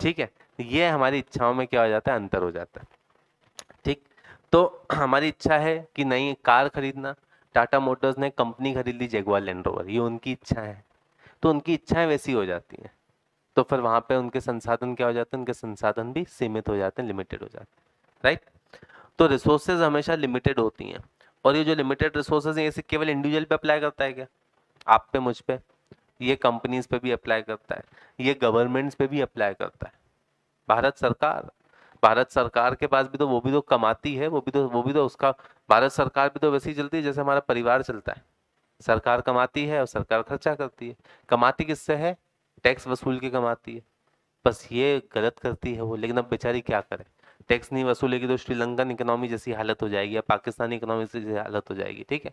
ठीक है, ये हमारी इच्छाओं में क्या हो जाता है, अंतर हो जाता है। ठीक, तो हमारी इच्छा है कि नई कार खरीदना, टाटा मोटर्स ने कंपनी खरीद ली जगुआर लैंड रोवर, ये उनकी इच्छा है। तो उनकी इच्छाएं वैसी हो जाती हैं, तो फिर वहां पे उनके संसाधन क्या हो जाते हैं, उनके संसाधन भी सीमित हो जाते हैं, लिमिटेड हो जाते हैं, राइट। तो रिसोर्सेज हमेशा लिमिटेड होती हैं, और ये जो लिमिटेड रिसोर्सेज हैं ये सिर्फ केवल इंडिविजुअल पे अप्लाई करता है क्या? आप पे, मुझ पे, ये कंपनीज पे भी अप्लाई करता है, ये गवर्नमेंट्स पे भी अप्लाई करता है। भारत सरकार के पास भी तो, वो भी तो कमाती है, वो भी तो उसका, भारत सरकार भी तो वैसे ही चलती है जैसे हमारा परिवार चलता है। सरकार कमाती है और सरकार खर्चा करती है। कमाती किससे है? टैक्स वसूल के कमाती है। बस ये गलत करती है वो, लेकिन अब बेचारी क्या करे, टैक्स नहीं वसूलेगी तो श्रीलंकन इकोनॉमी जैसी हालत हो जाएगी या पाकिस्तानी इकोनॉमी जैसी हालत हो जाएगी, ठीक है।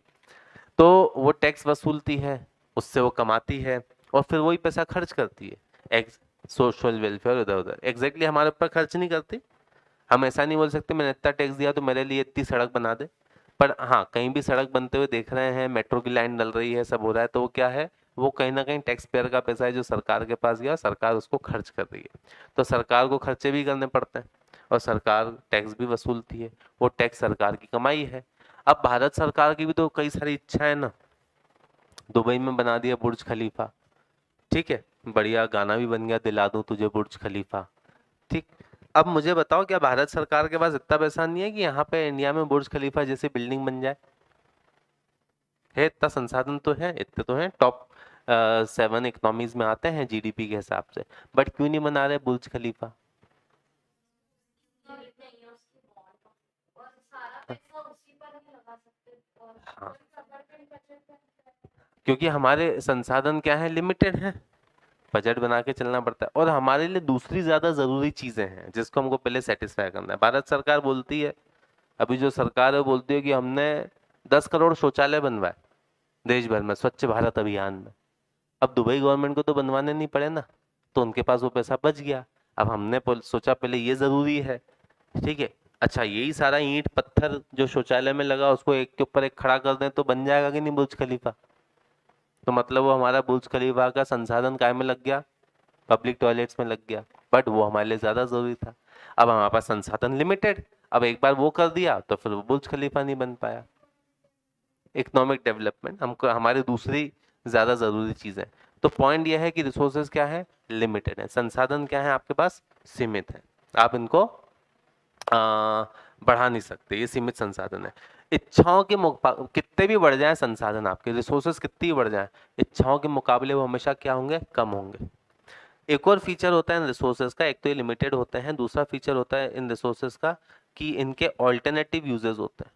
तो वो टैक्स वसूलती है, उससे वो कमाती है, और फिर वही पैसा खर्च करती है सोशल वेलफेयर इधर उधर। एग्जैक्टली हमारे ऊपर खर्च नहीं करती। हम ऐसा नहीं बोल सकते मैंने इतना टैक्स दिया तो मेरे लिए इतनी सड़क बना दे। पर हाँ, कहीं भी सड़क बनते हुए देख रहे हैं, मेट्रो की लाइन डल रही है, सब हो रहा है, तो वो क्या है, वो कहीं ना कहीं टैक्स पेयर का पैसा है जो सरकार के पास गया, सरकार उसको खर्च कर रही है। तो सरकार को खर्चे भी करने पड़ते हैं, और सरकार टैक्स भी वसूलती है, वो टैक्स सरकार की कमाई है। अब भारत सरकार की भी तो कई सारी इच्छा है ना। दुबई में बना दिया बुर्ज खलीफा, ठीक है, बढ़िया गाना भी बन गया, दिला दूं तुझे बुर्ज खलीफा, ठीक। अब मुझे बताओ, क्या भारत सरकार के पास इतना पैसा नहीं है कि यहाँ पे इंडिया में बुर्ज खलीफा जैसी बिल्डिंग बन जाए? है, इतना संसाधन तो है, इतने तो हैं, टॉप 7 इकोनॉमीज में आते हैं जीडीपी के हिसाब से, बट क्यों नहीं बना रहे बुर्ज खलीफा? हाँ, क्योंकि हमारे संसाधन क्या है, लिमिटेड है, बजट बना के चलना पड़ता है, और हमारे लिए दूसरी ज्यादा जरूरी चीजें हैं जिसको हमको पहले सेटिस्फाई करना है। भारत सरकार बोलती है, अभी जो सरकार है वो बोलती है कि हमने 10 करोड़ शौचालय बनवाए देश भर में स्वच्छ भारत अभियान में। अब दुबई गवर्नमेंट को तो बनवाने नहीं पड़े ना, तो उनके पास वो पैसा बच गया। अब हमने सोचा पहले ये जरूरी है, ठीक है, अच्छा यही सारा ईंट पत्थर जो शौचालय में लगा उसको एक के ऊपर एक खड़ा कर दें तो बन जाएगा कि नहीं बुर्ज खलीफा? तो मतलब वो हमारा बुर्ज खलीफा का संसाधन काय में लग गया, पब्लिक टॉयलेट्स में लग गया, बट वो हमारे लिए ज्यादा जरूरी था। अब हमारे पास संसाधन लिमिटेड, अब एक बार वो कर दिया तो फिर वो बुर्ज खलीफा नहीं बन पाया। इकोनॉमिक डेवलपमेंट हमको, हमारी दूसरी ज्यादा जरूरी चीज है। तो पॉइंट यह है कि रिसोर्सेज क्या है, लिमिटेड है, संसाधन क्या है आपके पास, सीमित है, आप इनको बढ़ा नहीं सकते, ये सीमित संसाधन है। इच्छाओं के कितने भी बढ़ जाए संसाधन, आपके रिसोर्सेज कितनी भी बढ़ जाए, इच्छाओं के मुकाबले वो हमेशा क्या होंगे, कम होंगे। एक और फीचर होता है इन रिसोर्सेज का, एक तो ये लिमिटेड होते हैं, दूसरा फीचर होता है इन रिसोर्सेज का कि इनके ऑल्टरनेटिव यूजेस होते हैं।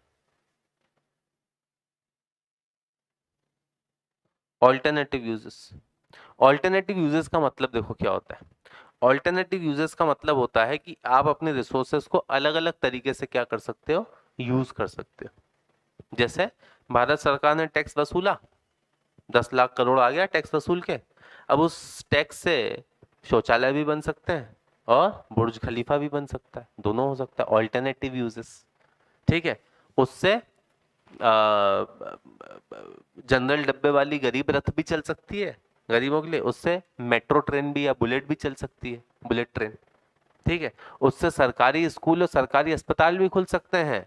ऑल्टरनेटिव यूजेस, ऑल्टरनेटिव यूजेस का मतलब देखो क्या होता है। ऑल्टरनेटिव यूजेस का मतलब होता है कि आप अपने रिसोर्सेज को अलग अलग तरीके से क्या कर सकते हो, यूज कर सकते हो। जैसे भारत सरकार ने टैक्स वसूला, 10 लाख करोड़ आ गया टैक्स वसूल के, अब उस टैक्स से शौचालय भी बन सकते हैं और बुर्ज खलीफा भी बन सकता है, दोनों हो सकता है, ऑल्टरनेटिव यूजेस, ठीक है। उससे जनरल डब्बे वाली गरीब रथ भी चल सकती है गरीबों के लिए, उससे मेट्रो ट्रेन भी या बुलेट भी चल सकती है, बुलेट ट्रेन, ठीक है। उससे सरकारी स्कूल और सरकारी अस्पताल भी खुल सकते हैं,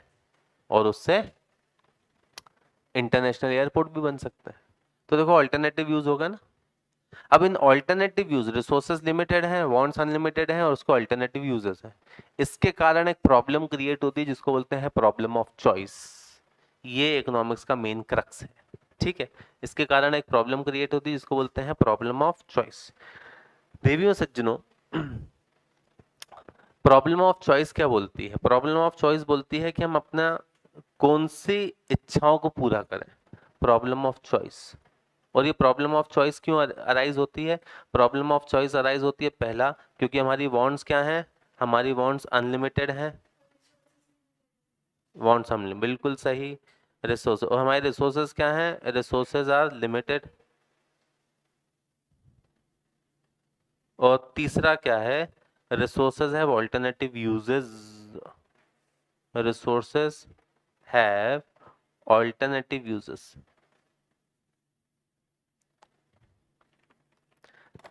और उससे इंटरनेशनल एयरपोर्ट भी बन सकता है। तो देखो ऑल्टरनेटिव यूज होगा ना। अब इन ऑल्टरनेटिव यूज, रिसोर्सेज लिमिटेड हैं, वांट्स अनलिमिटेड हैं, और उसको ऑल्टरनेटिव यूजेस हैं। इसके कारण एक प्रॉब्लम क्रिएट होती है जिसको बोलते हैं प्रॉब्लम ऑफ चॉइस। ये इकोनॉमिक्स का मेन क्रक्स है, ठीक है। इसके कारण एक प्रॉब्लम क्रिएट होती है जिसको बोलते हैं प्रॉब्लम ऑफ चॉइस। देवियों सज्जनों, प्रॉब्लम ऑफ चॉइस क्या बोलती है? प्रॉब्लम ऑफ चॉइस बोलती है कि हम अपना कौन सी इच्छाओं को पूरा करें, प्रॉब्लम ऑफ चॉइस। और ये प्रॉब्लम ऑफ चॉइस क्यों अराइज होती है? प्रॉब्लम ऑफ चॉइस अराइज होती है पहला, क्योंकि हमारी वांट्स क्या हैं, हमारी वांट्स अनलिमिटेड हैं, वांट्स अनलिमिटेड, बिल्कुल सही। रिसोर्स, और हमारे रिसोर्सेज क्या हैं, रिसोर्सेज आर लिमिटेड। और तीसरा क्या है, resources have alternative uses, resources have alternative uses.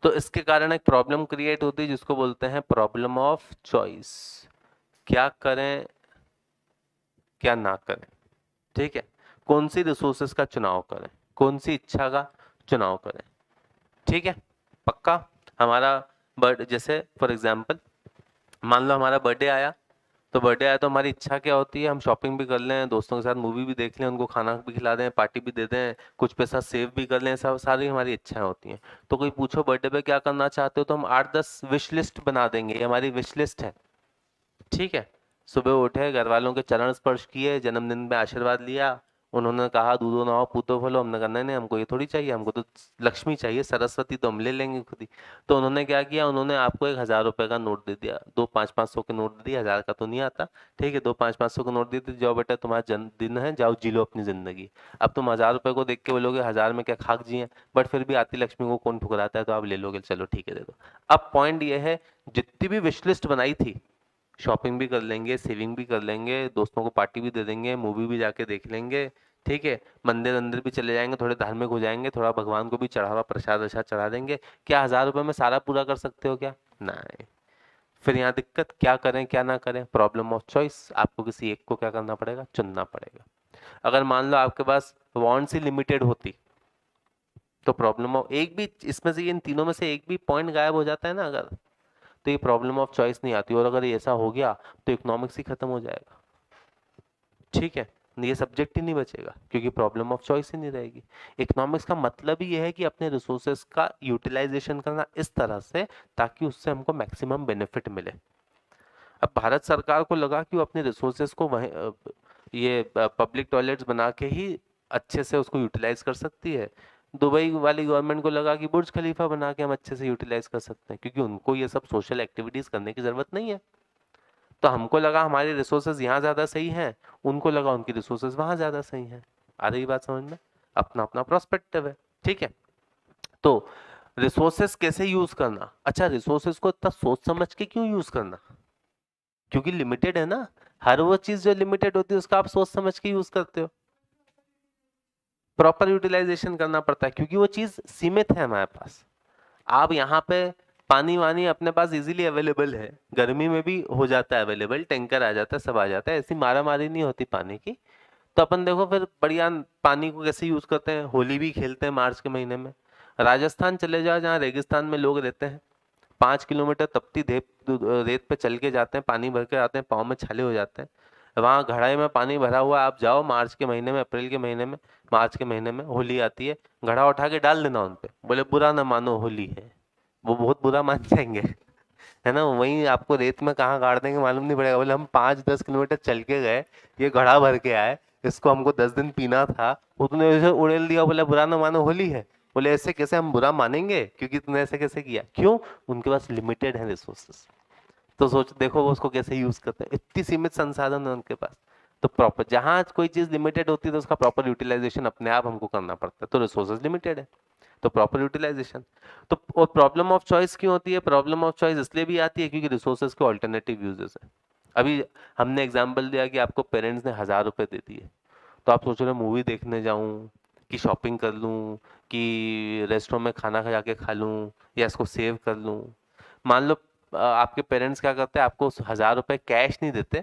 तो इसके कारण एक प्रॉब्लम क्रिएट होती है जिसको बोलते हैं प्रॉब्लम ऑफ चॉइस। क्या करें, क्या ना करें, ठीक है, कौन सी रिसोर्सेज का चुनाव करें, कौन सी इच्छा का चुनाव करें, ठीक है, पक्का। हमारा बर्थडे, जैसे फॉर एग्जांपल मान लो हमारा बर्थडे आया, तो बर्थडे आया तो हमारी इच्छा क्या होती है, हम शॉपिंग भी कर लें, दोस्तों के साथ मूवी भी देख लें, उनको खाना भी खिला दें, पार्टी भी दे दें, कुछ पैसा सेव भी कर लें, सब सारी हमारी इच्छाएं होती हैं। तो कोई पूछो बर्थडे पे क्या करना चाहते हो, तो हम 8-10 विश लिस्ट बना देंगे, ये हमारी विश लिस्ट है। ठीक है, सुबह उठे, घर वालों के चरण स्पर्श किए, जन्मदिन में आशीर्वाद लिया, उन्होंने कहा दूधो नहाओ पूतो फलो, हमने कहा नहीं नहीं हमको ये थोड़ी चाहिए, हमको तो लक्ष्मी चाहिए, सरस्वती तो हम ले लेंगे खुद ही। तो उन्होंने क्या किया, उन्होंने आपको 1,000 रुपए का नोट दे दिया, 2 500-500 के नोट दे दिए, 1000 का तो नहीं आता। ठीक है, 2 500-500 के नोट दे दिए, जाओ बेटा तुम्हारा जन्मदिन है, जाओ जी लो अपनी जिंदगी। अब तुम 1000 रुपए को देख के बोलोगे 1000 में क्या खाक जी है, बट फिर भी आती लक्ष्मी को कौन ठुकराता है, तो आप ले लोगे, चलो ठीक है दे दो। अब पॉइंट ये है, जितनी भी विश लिस्ट बनाई थी, शॉपिंग भी कर लेंगे, सेविंग भी कर लेंगे, दोस्तों को पार्टी भी दे देंगे, मूवी भी जाके देख लेंगे, ठीक है, मंदिर अंदर भी चले जाएंगे, थोड़े धार्मिक हो जाएंगे, थोड़ा भगवान को भी चढ़ावा प्रसाद वरसाद चढ़ा देंगे। क्या 1000 रुपए में सारा पूरा कर सकते हो क्या? नहीं। फिर यहाँ दिक्कत, क्या करें क्या ना करें, प्रॉब्लम ऑफ चॉइस, आपको किसी एक को क्या करना पड़ेगा, चुनना पड़ेगा। अगर मान लो आपके पास वॉन्ट्स ही लिमिटेड होती, तो प्रॉब्लम ऑफ एक भी इसमें से, इन तीनों में से एक भी पॉइंट गायब हो जाता है ना अगर, तो ये प्रॉब्लम ऑफ चॉइस नहीं आती, और अगर ये ऐसा हो गया तो इकोनॉमिक्स ही खत्म हो जाएगा। ठीक है, ये सब्जेक्ट ही नहीं बचेगा, क्योंकि प्रॉब्लम ऑफ चॉइस ही नहीं रहेगी। इकोनॉमिक्स का मतलब ही ये है कि अपने रिसोर्सेज का यूटिलाइजेशन करना इस तरह से ताकि उससे हमको मैक्सिमम बेनिफिट मिले। अब भारत सरकार को लगा कि वो अपने रिसोर्सेज को वहीं ये पब्लिक टॉयलेट्स बना के ही अच्छे से उसको यूटिलाइज कर सकती है। दुबई वाली गवर्नमेंट को लगा कि बुर्ज खलीफा बना के हम अच्छे से यूटिलाइज कर सकते हैं, क्योंकि उनको ये सब सोशल एक्टिविटीज करने की जरूरत नहीं है। तो हमको लगा हमारे रिसोर्सेज यहाँ ज्यादा सही हैं, उनको लगा उनकी रिसोर्सेज वहां ज्यादा सही हैं। आ रही बात समझ में? अपना अपना प्रोस्पेक्टिव है। ठीक है, तो रिसोर्सेज कैसे यूज करना, अच्छा रिसोर्सेज को इतना सोच समझ के क्यों यूज करना, क्योंकि लिमिटेड है ना। हर वो चीज जो लिमिटेड होती है उसका आप सोच समझ के यूज करते हो, प्रॉपर यूटिलाइजेशन करना पड़ता है, क्योंकि वो चीज सीमित है हमारे पास। आप यहाँ पे पानी वानी अपने पास इजीली अवेलेबल है, गर्मी में भी हो जाता है अवेलेबल, टैंकर आ जाता है, सब आ जाता है, ऐसी मारा मारी नहीं होती पानी की। तो अपन देखो फिर बढ़िया पानी को कैसे यूज करते हैं, होली भी खेलते हैं मार्च के महीने में। राजस्थान चले जाओ, जहाँ रेगिस्तान में लोग रहते हैं, 5 किलोमीटर तपती रेत पे चल के जाते हैं, पानी भर के आते हैं, पाँव में छाले हो जाते हैं। वहाँ घड़ाई में पानी भरा हुआ है, आप जाओ मार्च के महीने में, अप्रैल के महीने में, मार्च के महीने में होली आती है, घड़ा उठा के डाल देना उन पे, बोले बुरा ना मानो होली है, वो बहुत बुरा मान जाएंगे। है ना, वहीं आपको रेत में कहाँ गाड़ देंगे मालूम नहीं पड़ेगा, बोले हम 5-10 किलोमीटर चल के गए, ये घड़ा भर के आए, इसको हमको 10 दिन पीना था, वो तूने ऐसे उड़ेल दिया, बोले बुरा ना मानो होली है। बोले ऐसे कैसे हम बुरा मानेंगे, क्योंकि तूने ऐसे कैसे किया, क्यों? उनके पास लिमिटेड है रिसोर्सेस। तो सोच देखो वो उसको कैसे यूज करते हैं, इतनी सीमित संसाधन है उनके पास। तो प्रॉपर जहां कोई चीज लिमिटेड होती है तो उसका प्रॉपर यूटिलाइजेशन अपने आप हमको करना पड़ता है, तो रिसोर्सेज लिमिटेड है, तो प्रॉपर यूटिलाइजेशन। तो और प्रॉब्लम ऑफ चॉइस क्यों होती है, प्रॉब्लम ऑफ चॉइस इसलिए भी आती है क्योंकि रिसोर्सेज के ऑल्टरनेटिव यूजेस है। अभी हमने एग्जांपल दिया कि आपको पेरेंट्स ने 1000 रुपए दे दिए, तो आप सोच रहे मूवी देखने जाऊं, कि शॉपिंग कर लूं, कि रेस्टोरेंट में खाना खा के खा लूं, या इसको सेव कर लूं। मान लो आपके पेरेंट्स क्या करते हैं, आपको 1000 रुपए कैश नहीं देते,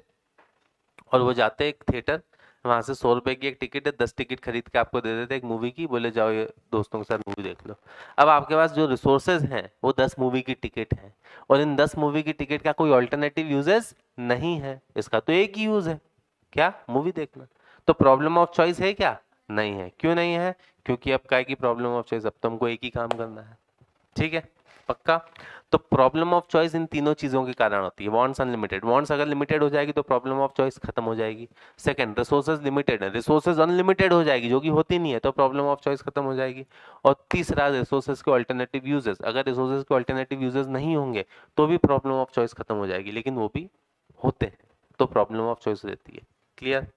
और वो जाते एक थिएटर, वहां से 100 रुपए की एक टिकट है, 10 टिकट खरीद के आपको दे देते एक मूवी की, बोले जाओ ये दोस्तों के साथ मूवी देख लो। अब आपके पास जो रिसोर्सेज हैं वो 10 मूवी की टिकट है, और इन 10 मूवी की टिकट का कोई ऑल्टरनेटिव यूजेस नहीं है, इसका तो एक ही यूज है, क्या? मूवी देखना। तो प्रॉब्लम ऑफ चॉइस है क्या? नहीं है। क्यों नहीं है? क्योंकि अब क्या है कि प्रॉब्लम ऑफ चॉइस, अब तो हमको एक ही काम करना है। ठीक है, पक्का। तो प्रॉब्लम ऑफ चॉइस इन तीनों चीजों के कारण होती है। वांट्स अनलिमिटेड, वांट्स अगर लिमिटेड हो जाएगी तो प्रॉब्लम ऑफ चॉइस खत्म हो जाएगी। सेकंड, रिसोर्सेज लिमिटेड है, रिसोर्सेज अनलिमिटेड हो जाएगी जो कि होती नहीं है, तो प्रॉब्लम ऑफ चॉइस खत्म हो जाएगी। और तीसरा, रिसोर्सेज के अल्टरनेटिव यूजेस, अगर रिसोर्सेज के अल्टरनेटिव यूजेस नहीं होंगे तो भी प्रॉब्लम ऑफ चॉइस खत्म हो जाएगी, लेकिन वो भी होते हैं, तो प्रॉब्लम ऑफ चॉइस रहती है। क्लियर?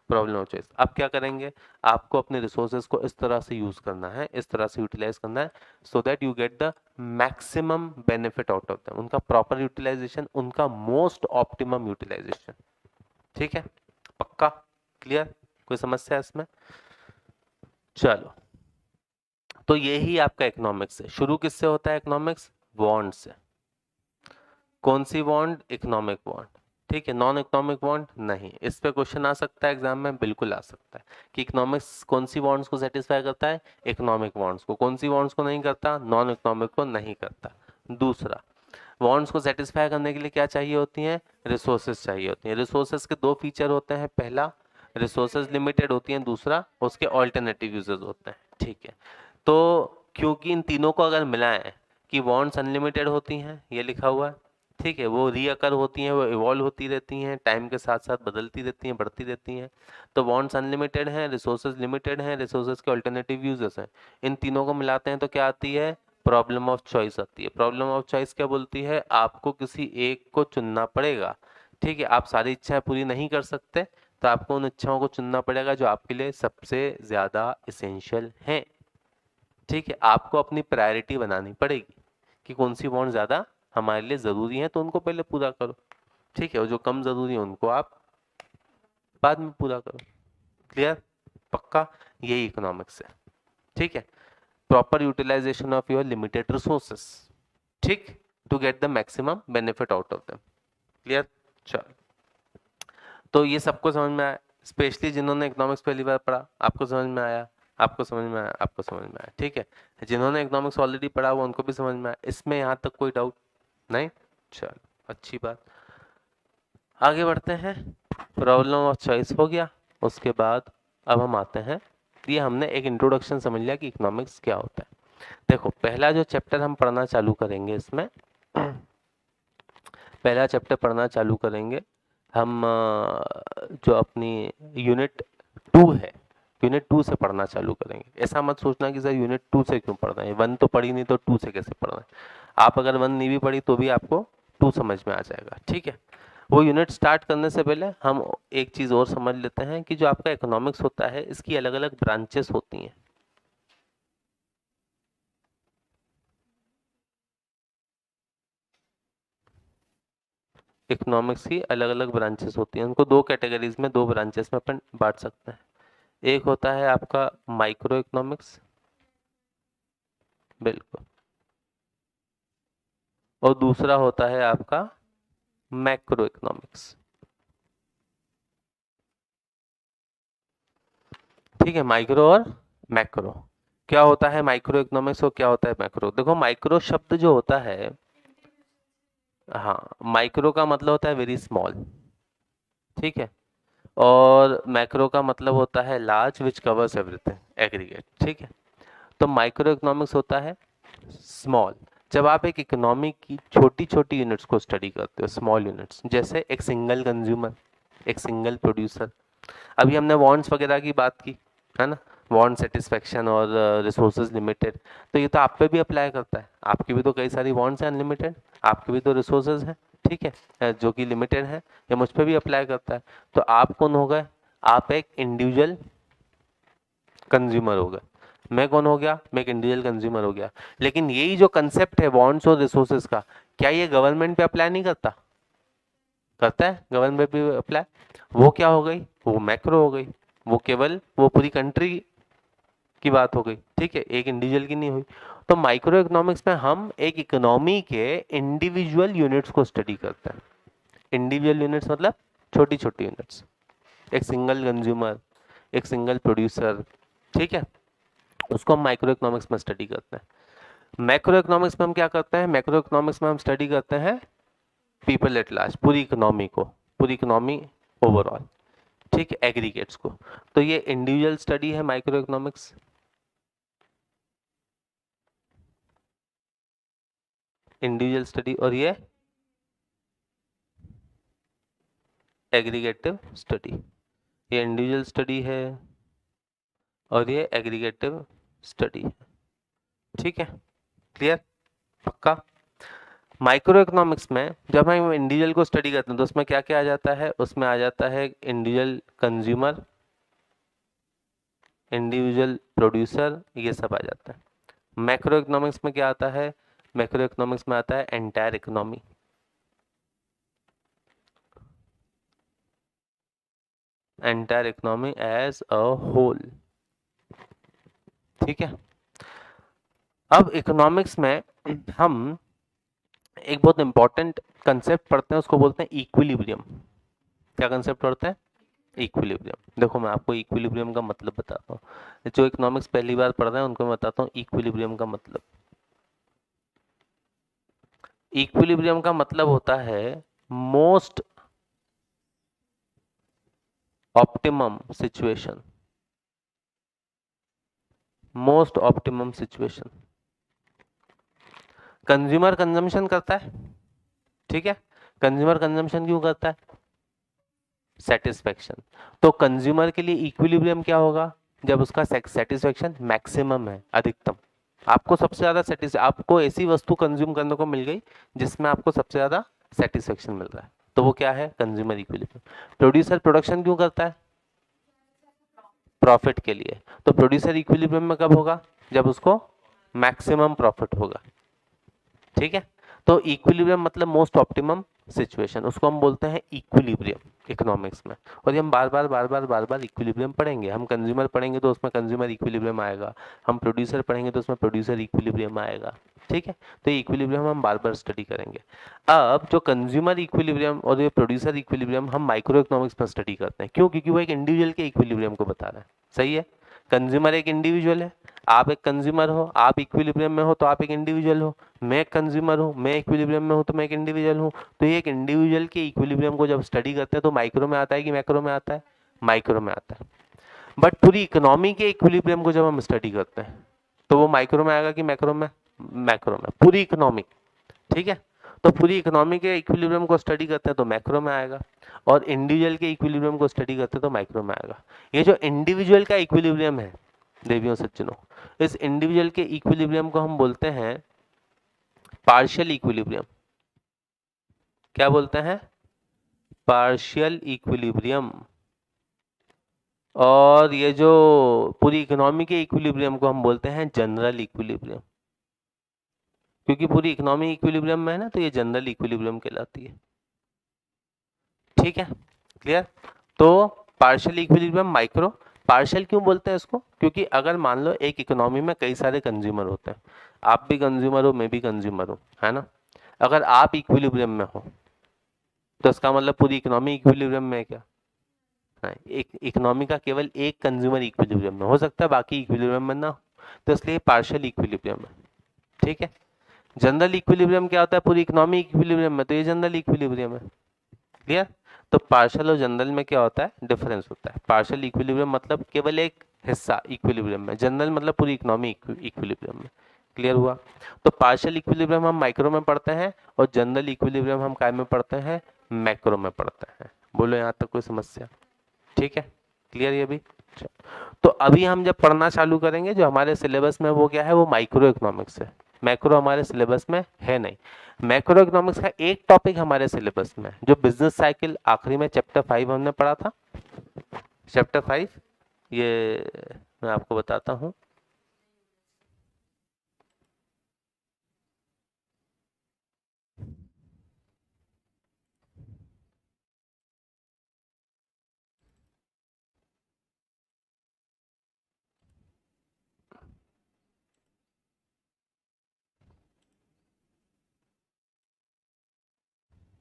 Problem of choice. अब क्या करेंगे, आपको अपने रिसोर्सेज को इस तरह से यूज करना है, इस तरह से यूटिलाइज करना है, so that you get the maximum benefit out of them, उनका प्रॉपर यूटिलाइजेशन, उनका मोस्ट ऑप्टिमम यूटिलाइजेशन। ठीक है, पक्का? क्लियर? कोई समस्या है इसमें? चलो, तो यही आपका इकोनॉमिक्स है। शुरू किससे होता है इकोनॉमिक्स? बॉन्ड से। कौन सी बॉन्ड? Economic bond. ठीक है। नॉन इकोनॉमिक बॉन्ड नहीं। इस पे क्वेश्चन आ सकता है एग्जाम में, बिल्कुल आ सकता है कि इकोनॉमिक्स कौन सी बॉन्ड्स को सेटिस्फाई करता है, इकोनॉमिक बॉन्ड्स को। कौन सी बॉन्ड्स को नहीं करता, नॉन इकोनॉमिक को नहीं करता। दूसरा, बॉन्ड्स को सेटिस्फाई करने के लिए क्या चाहिए होती हैं, रिसोर्सेज चाहिए होती हैं। रिसोर्सेज के दो फीचर होते हैं, पहला रिसोर्सेज लिमिटेड होती हैं, दूसरा उसके ऑल्टरनेटिव यूजेस होते हैं। ठीक है, तो क्योंकि इन तीनों को अगर मिलाएं कि बॉन्ड्स अनलिमिटेड होती हैं, ये लिखा हुआ है, ठीक है, वो रीअकर होती हैं, वो इवॉल्व होती रहती हैं, टाइम के साथ साथ बदलती रहती हैं, बढ़ती रहती हैं। तो बॉन्ड्स अनलिमिटेड हैं, रिसोर्सेज लिमिटेड हैं, रिसोर्सेज के ऑल्टरनेटिव यूजेस हैं। इन तीनों को मिलाते हैं तो क्या आती है, प्रॉब्लम ऑफ चॉइस आती है। प्रॉब्लम ऑफ चॉइस क्या बोलती है, आपको किसी एक को चुनना पड़ेगा। ठीक है, आप सारी इच्छाएं पूरी नहीं कर सकते, तो आपको उन इच्छाओं को चुनना पड़ेगा जो आपके लिए सबसे ज्यादा इसेंशियल हैं। ठीक है, आपको अपनी प्रायोरिटी बनानी पड़ेगी कि कौन सी बॉन्ड ज्यादा हमारे लिए जरूरी है, तो उनको पहले पूरा करो। ठीक है, और जो कम जरूरी है उनको आप बाद में पूरा करो। क्लियर, पक्का, यही इकोनॉमिक्स है। ठीक है, proper utilisation of your limited resources, ठीक, to get the maximum benefit out of them. Clear, चलो, तो ये सबको समझ में आया, स्पेशली जिन्होंने इकोनॉमिक्स पहली बार पढ़ा, आपको समझ में आया, आपको समझ में आया, आपको समझ में आया। ठीक है, जिन्होंने इकोनॉमिक्स ऑलरेडी पढ़ा हुआ उनको भी समझ में आया, इसमें यहाँ तक कोई डाउट नहीं। चलो, अच्छी बात, आगे बढ़ते हैं। प्रॉब्लम ऑफ चॉइस हो गया, उसके बाद अब हम आते हैं, ये हमने एक इंट्रोडक्शन समझ लिया कि इकोनॉमिक्स क्या होता है। देखो, पहला जो चैप्टर हम पढ़ना चालू करेंगे इसमें, पहला चैप्टर पढ़ना चालू करेंगे हम, जो अपनी यूनिट 2 है, यूनिट 2 से पढ़ना चालू करेंगे। ऐसा मत सोचना कि सर यूनिट 2 से क्यों पढ़ रहे हैं, 1 तो पढ़ी नहीं तो 2 से कैसे पढ़ रहे हैं। आप अगर 1 नहीं भी पढ़ी तो भी आपको 2 समझ में आ जाएगा। ठीक है, वो यूनिट स्टार्ट करने से पहले हम एक चीज़ और समझ लेते हैं कि जो आपका इकोनॉमिक्स होता है इसकी अलग अलग ब्रांचेस होती हैं। इकोनॉमिक्स की अलग अलग ब्रांचेस होती हैं, उनको दो कैटेगरीज में, दो ब्रांचेस में अपन बांट सकते हैं। एक होता है आपका माइक्रो इकोनॉमिक्स, बिल्कुल, और दूसरा होता है आपका मैक्रो इकोनॉमिक्स। ठीक है, माइक्रो और मैक्रो। क्या होता है माइक्रो इकोनॉमिक्स और क्या होता है मैक्रो? देखो, माइक्रो शब्द जो होता है, हाँ, माइक्रो का मतलब होता है वेरी स्मॉल, ठीक है, और मैक्रो का मतलब होता है large which covers everything, aggregate. ठीक है, तो माइक्रो इकोनॉमिक्स होता है स्मॉल। जब आप एक इकोनॉमी की छोटी छोटी यूनिट्स को स्टडी करते हो, स्मॉल यूनिट्स, जैसे एक सिंगल कंज्यूमर, एक सिंगल प्रोड्यूसर, अभी हमने वॉन्ट्स वगैरह की बात की, है ना, वॉन्ट सेटिस्फेक्शन और रिसोर्सेज लिमिटेड, तो ये तो आप पे भी अप्लाई करता है। आपकी भी तो कई सारी वॉन्ट्स हैं अनलिमिटेड, आपके भी तो रिसोर्सेज हैं, ठीक है, जो कि लिमिटेड है, ये मुझ पे भी अप्लाई करता है। तो आप कौन हो गए, आप एक इंडिविजुअल कंज्यूमर हो गए। मैं कौन हो गया, मैं एक इंडिविजुअल कंज्यूमर हो गया। लेकिन यही जो कंसेप्ट है वॉन्ट्स और रिसोर्सेज का, क्या ये गवर्नमेंट पे अप्लाई नहीं करता? करता है, गवर्नमेंट पे भी अप्लाई। वो क्या हो गई, वो मैक्रो हो गई, वो केवल वो पूरी कंट्री की बात हो गई। ठीक है, एक इंडिविजुअल की नहीं हुई। तो माइक्रो इकोनॉमिक्स में हम एक इकोनॉमी के इंडिविजुअल यूनिट्स को स्टडी करते हैं। इंडिविजुअल यूनिट्स मतलब छोटी छोटी यूनिट्स, एक सिंगल कंज्यूमर, एक सिंगल प्रोड्यूसर, ठीक है, उसको हम माइक्रो इकोनॉमिक्स में स्टडी करते हैं। मैक्रो इकोनॉमिक्स में हम क्या करते हैं, मैक्रो इकोनॉमिक्स में हम स्टडी करते हैं पीपल एट लार्ज, पूरी इकोनॉमी को, पूरी इकोनॉमी ओवरऑल, ठीक है, एग्रीगेट्स को। तो ये इंडिविजुअल स्टडी है माइक्रो इकोनॉमिक्स, इंडिविजुअल स्टडी, और ये एग्रीगेटिव स्टडी। ये इंडिविजुअल स्टडी है और ये एग्रीगेटिव स्टडी है। ठीक है, क्लियर, पक्का। माइक्रो इकोनॉमिक्स में जब हम इंडिविजुअल को स्टडी करते हैं तो उसमें क्या क्या आ जाता है, उसमें आ जाता है इंडिविजुअल कंज्यूमर, इंडिविजुअल प्रोड्यूसर, ये सब आ जाता है। मैक्रो इकोनॉमिक्स में क्या आता है, मैक्रो इकोनॉमिक्स में आता है entire economy, entire economy as a whole. ठीक है, अब इकोनॉमिक्स में हम एक बहुत इंपॉर्टेंट कंसेप्ट पढ़ते हैं, उसको बोलते हैं इक्विलिब्रियम। क्या कंसेप्ट पढ़ते हैं? इक्विलिब्रियम। देखो मैं आपको इक्विलिब्रियम का मतलब बताता हूँ, जो इकोनॉमिक्स पहली बार पढ़ रहे हैं उनको मैं बताता हूँ इक्विलिब्रियम का मतलब। इक्विलिब्रियम का मतलब होता है most optimum situation. Most optimum situation. Consumer consumption करता है, ठीक है। कंज्यूमर कंजम्पशन क्यों करता है? सेटिस्फेक्शन। तो कंज्यूमर के लिए इक्विलिब्रियम क्या होगा? जब उसका सेटिस्फेक्शन मैक्सिमम है, अधिकतम। आपको सबसे ज्यादा आपको ऐसी वस्तु कंज्यूम करने को मिल गई जिसमें आपको सबसे ज्यादा सेटिस्फेक्शन मिल रहा है, तो वो क्या है? Consumer equilibrium. प्रोड्यूसर प्रोडक्शन क्यों करता है? प्रॉफिट के लिए। तो प्रोड्यूसर इक्विलिब्रियम में कब होगा? जब उसको मैक्सिमम प्रॉफिट होगा, ठीक है। तो इक्विलिब्रियम मतलब मोस्ट ऑप्टिमम सिचुएशन, उसको हम बोलते हैं इक्विलिब्रियम इकोनॉमिक्स में। और ये हम बार बार इक्विलिब्रियम पढ़ेंगे। हम कंज्यूमर पढ़ेंगे तो उसमें कंज्यूमर इक्विलिब्रियम आएगा, हम प्रोड्यूसर पढ़ेंगे तो उसमें प्रोड्यूसर इक्विलिब्रियम आएगा, ठीक है। तो ये इक्विलिब्रियम हम बार बार स्टडी करेंगे। अब जो कंज्यूमर इक्विलिब्रियम और ये प्रोड्यूसर इक्विलिब्रियम हम माइक्रो इकोनॉमिक्स में स्टडी करते हैं। क्यों? क्योंकि वो एक इंडिविजुअल के इक्विलिब्रियम को बता रहा है, सही है। कंज्यूमर एक इंडिविजुअल है, आप एक कंज्यूमर हो, आप इक्विलिब्रियम में हो तो आप एक इंडिविजुअल हो। मैं एक कंज्यूमर हूँ, मैं इक्विलिब्रियम में हूँ तो मैं एक इंडिविजुअल हूँ। तो ये एक इंडिविजुअल के इक्विलिब्रियम को जब स्टडी करते हैं तो माइक्रो में आता है कि मैक्रो में आता है? माइक्रो में आता है। बट पूरी इकोनॉमी के इक्विलिब्रियम को जब हम स्टडी करते हैं तो वो माइक्रो में आएगा कि मैक्रो में? मैक्रो में। पूरी इकोनॉमिक, ठीक है। तो पूरी इकोनॉमी के इक्विलिब्रियम को स्टडी करते हैं तो मैक्रो में आएगा, और इंडिविजुअल के इक्विलिब्रियम को स्टडी करते हैं तो माइक्रो में आएगा। ये जो इंडिविजुअल का इक्विलिब्रियम है देवियों सज्जनों, इस इंडिविजुअल के इक्विलिब्रियम को हम बोलते हैं पार्शियल इक्विलिब्रियम। क्या बोलते हैं? Partial equilibrium. और ये जो पूरी इकोनॉमी के इक्विलिब्रियम को हम बोलते हैं जनरल इक्विलिब्रियम। क्योंकि पूरी इकोनॉमी इक्विलिब्रियम में है ना, तो ये जनरल इक्विलिब्रियम कहलाती है, ठीक है। क्लियर? तो पार्शियल इक्विलिब्रियम माइक्रो। पार्शियल क्यों बोलते हैं इसको? क्योंकि अगर मान लो एक इकोनॉमी में कई सारे कंज्यूमर होते हैं, आप भी कंज्यूमर हो, मैं भी कंज्यूमर हूँ, है ना। अगर आप इक्विलिब्रियम में हो तो इसका मतलब पूरी इकोनॉमी इक्विलिब्रियम में है क्या? हाँ, एक इकोनॉमी का केवल एक कंज्यूमर इक्विलिब्रियम में हो सकता है, बाकी इक्विलिब्रियम में ना हो। तो इसलिए पार्शियल इक्विलिब्रियम है, ठीक है। जनरल इक्विलिब्रियम क्या होता है? पूरी इकोनॉमी इक्विलिब्रियम में, तो ये जनरल इक्विलिब्रियम है। क्लियर? तो पार्शियल और जनरल में क्या होता है? डिफरेंस होता है। पार्शियल इक्विलिब्रियम मतलब केवल एक हिस्सा इक्विलिब्रियम में, जनरल मतलब पूरी इकोनॉमी इक्विलिब्रियम में। क्लियर हुआ? तो पार्शियल इक्विलिब्रियम हम माइक्रो में पढ़ते हैं और जनरल इक्विलिब्रियम हम काय में पढ़ते हैं? मैक्रो में पढ़ते हैं। बोलो यहाँ तक कोई समस्या? ठीक है, क्लियर ये भी? तो अभी हम जब पढ़ना चालू करेंगे, जो हमारे सिलेबस में वो क्या है? वो माइक्रो इकोनॉमिक्स है। मैक्रो हमारे सिलेबस में है नहीं। मैक्रो इकोनॉमिक्स का एक टॉपिक हमारे सिलेबस में, जो बिजनेस साइकिल आखिरी में चैप्टर 5 हमने पढ़ा था। चैप्टर 5 ये मैं आपको बताता हूँ।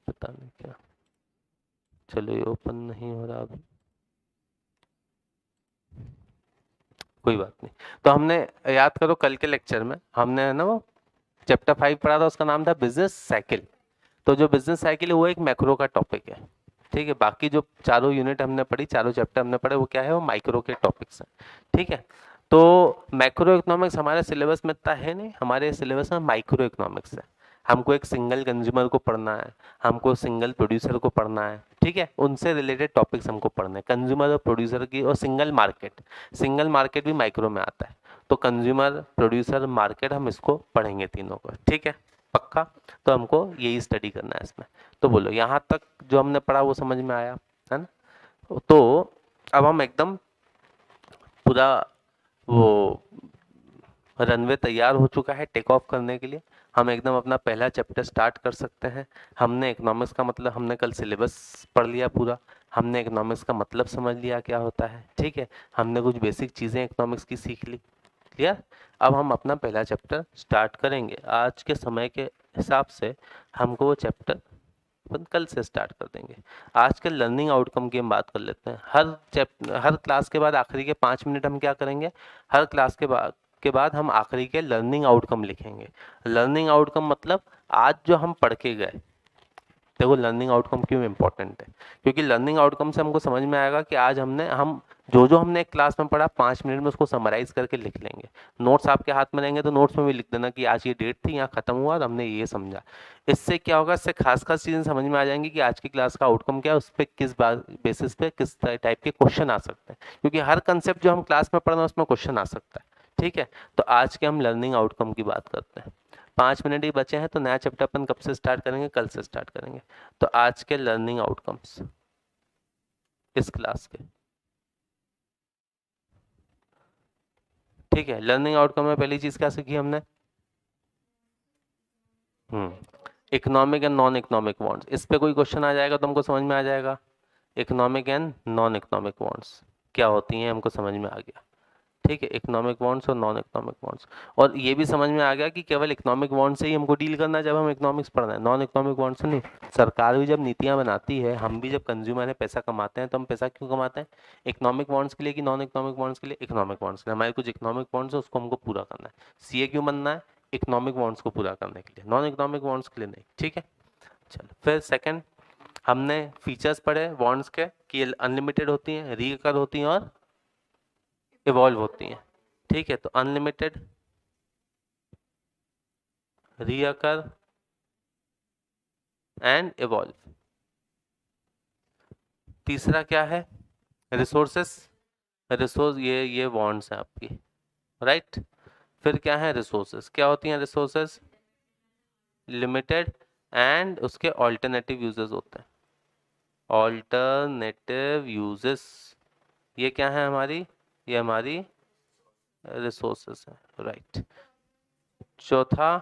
पता नहीं क्या, चलो ये ओपन नहीं हो रहा अभी, कोई बात नहीं। तो हमने, याद करो कल के लेक्चर में हमने है ना वो चैप्टर 5 पढ़ा था, उसका नाम था बिजनेस साइकिल। तो जो बिजनेस साइकिल है वो एक मैक्रो का टॉपिक है, ठीक है। बाकी जो चारों यूनिट हमने पढ़ी, चारों चैप्टर हमने पढ़े, वो क्या है? वो माइक्रो के टॉपिक्स हैं, ठीक है। तो मैक्रो इकोनॉमिक्स हमारे सिलेबस में इतना है नहीं, हमारे सिलेबस में माइक्रो इकोनॉमिक्स है। हमको एक सिंगल कंज्यूमर को पढ़ना है, हमको सिंगल प्रोड्यूसर को पढ़ना है, ठीक है। उनसे रिलेटेड टॉपिक्स हमको पढ़ने हैं, कंज्यूमर और प्रोड्यूसर की, और सिंगल मार्केट। सिंगल मार्केट भी माइक्रो में आता है। तो कंज्यूमर, प्रोड्यूसर, मार्केट, हम इसको पढ़ेंगे तीनों को, ठीक है, पक्का। तो हमको यही स्टडी करना है इसमें। तो बोलो यहाँ तक जो हमने पढ़ा वो समझ में आया, है ना? तो अब हम एकदम पूरा वो रनवे तैयार हो चुका है टेक ऑफ करने के लिए। हम एकदम अपना पहला चैप्टर स्टार्ट कर सकते हैं। हमने इकोनॉमिक्स का मतलब, हमने कल सिलेबस पढ़ लिया पूरा, हमने इकोनॉमिक्स का मतलब समझ लिया क्या होता है, ठीक है। हमने कुछ बेसिक चीज़ें इकोनॉमिक्स की सीख ली, क्लियर। अब हम अपना पहला चैप्टर स्टार्ट करेंगे। आज के समय के हिसाब से हमको वो चैप्टर अपन कल से स्टार्ट कर देंगे। आज के लर्निंग आउटकम की हम बात कर लेते हैं। हर क्लास के बाद आखिरी के 5 मिनट हम क्या करेंगे, हर क्लास के बाद हम आखिरी के लर्निंग आउटकम लिखेंगे। लर्निंग आउटकम मतलब आज जो हम पढ़ के गए। देखो लर्निंग आउटकम क्यों इम्पोर्टेंट है, क्योंकि लर्निंग आउटकम से हमको समझ में आएगा कि आज हम जो हमने एक क्लास में पढ़ा 5 मिनट में उसको समराइज करके लिख लेंगे। नोट्स आपके हाथ में रहेंगे तो नोट्स में भी लिख देना कि आज ये डेट थी, यहाँ खत्म हुआ और हमने ये समझा। इससे क्या होगा, इससे खास खास चीज़ें समझ में आ जाएंगी कि आज की क्लास का आउटकम क्या है, उस पर किस बेसिस पे किस टाइप के क्वेश्चन आ सकते हैं, क्योंकि हर कंसेप्ट जो हम क्लास में पढ़ रहे हैं उसमें क्वेश्चन आ सकता है। ठीक है, तो आज के हम लर्निंग आउटकम की बात करते हैं। 5 मिनट ही बचे हैं, तो नया चैप्टर अपन कब से स्टार्ट करेंगे, कल से स्टार्ट करेंगे। तो आज के लर्निंग आउटकम्स इस क्लास के, ठीक है। लर्निंग आउटकम में पहली चीज क्या सीखी हमने, economic and non economic bonds. इस पे कोई क्वेश्चन आ जाएगा तो हमको समझ में आ जाएगा economic and non economic bonds क्या होती हैं, हमको समझ में आ गया। ठीक है, इकोनॉमिक बॉन्ड्स और नॉन इकोनॉमिक बॉन्ड्स। और ये भी समझ में आ गया कि केवल इकोनॉमिक बॉन्ड से ही हमको डील करना है जब हम इकोनॉमिक्स पढ़ रहे हैं, नॉन इकोनॉमिक बॉन्ड से नहीं। सरकार भी जब नीतियां बनाती है, हम भी जब कंज्यूमर है, पैसा कमाते हैं, तो हम पैसा क्यों कमाते हैं, इकोनॉमिक बॉन्ड्स के लिए कि नॉन इकोनॉमिक बॉन्ड्स के लिए, इकोनॉमिक बॉन्ड्स के लिए। हमारे कुछ इकोनॉमिक बॉन्ड्स है उसको हमको पूरा करना है। सीए क्यों बनना है, इकोनॉमिक बॉन्ड्स को पूरा करने के लिए, नॉन इकोनॉमिक बॉन्ड्स के लिए नहीं। ठीक है, चलो फिर सेकंड हमने फीचर्स पढ़े बॉन्ड्स के कि ये अनलिमिटेड होती हैं, रीकर होती हैं और इवॉल्व होती हैं। ठीक है, तो अनलिमिटेड, रीअकर एंड इवॉल्व। तीसरा क्या है, रिसोर्सेस। रिसोर्स ये बॉन्ड्स हैं आपकी, राइट। फिर क्या है रिसोर्सेस, क्या होती हैं रिसोर्सेस, लिमिटेड एंड उसके ऑल्टरनेटिव यूजेस होते हैं। ऑल्टरनेटिव यूजेस ये क्या है हमारी, ये हमारी रिसोर्सेस है, राइट। चौथा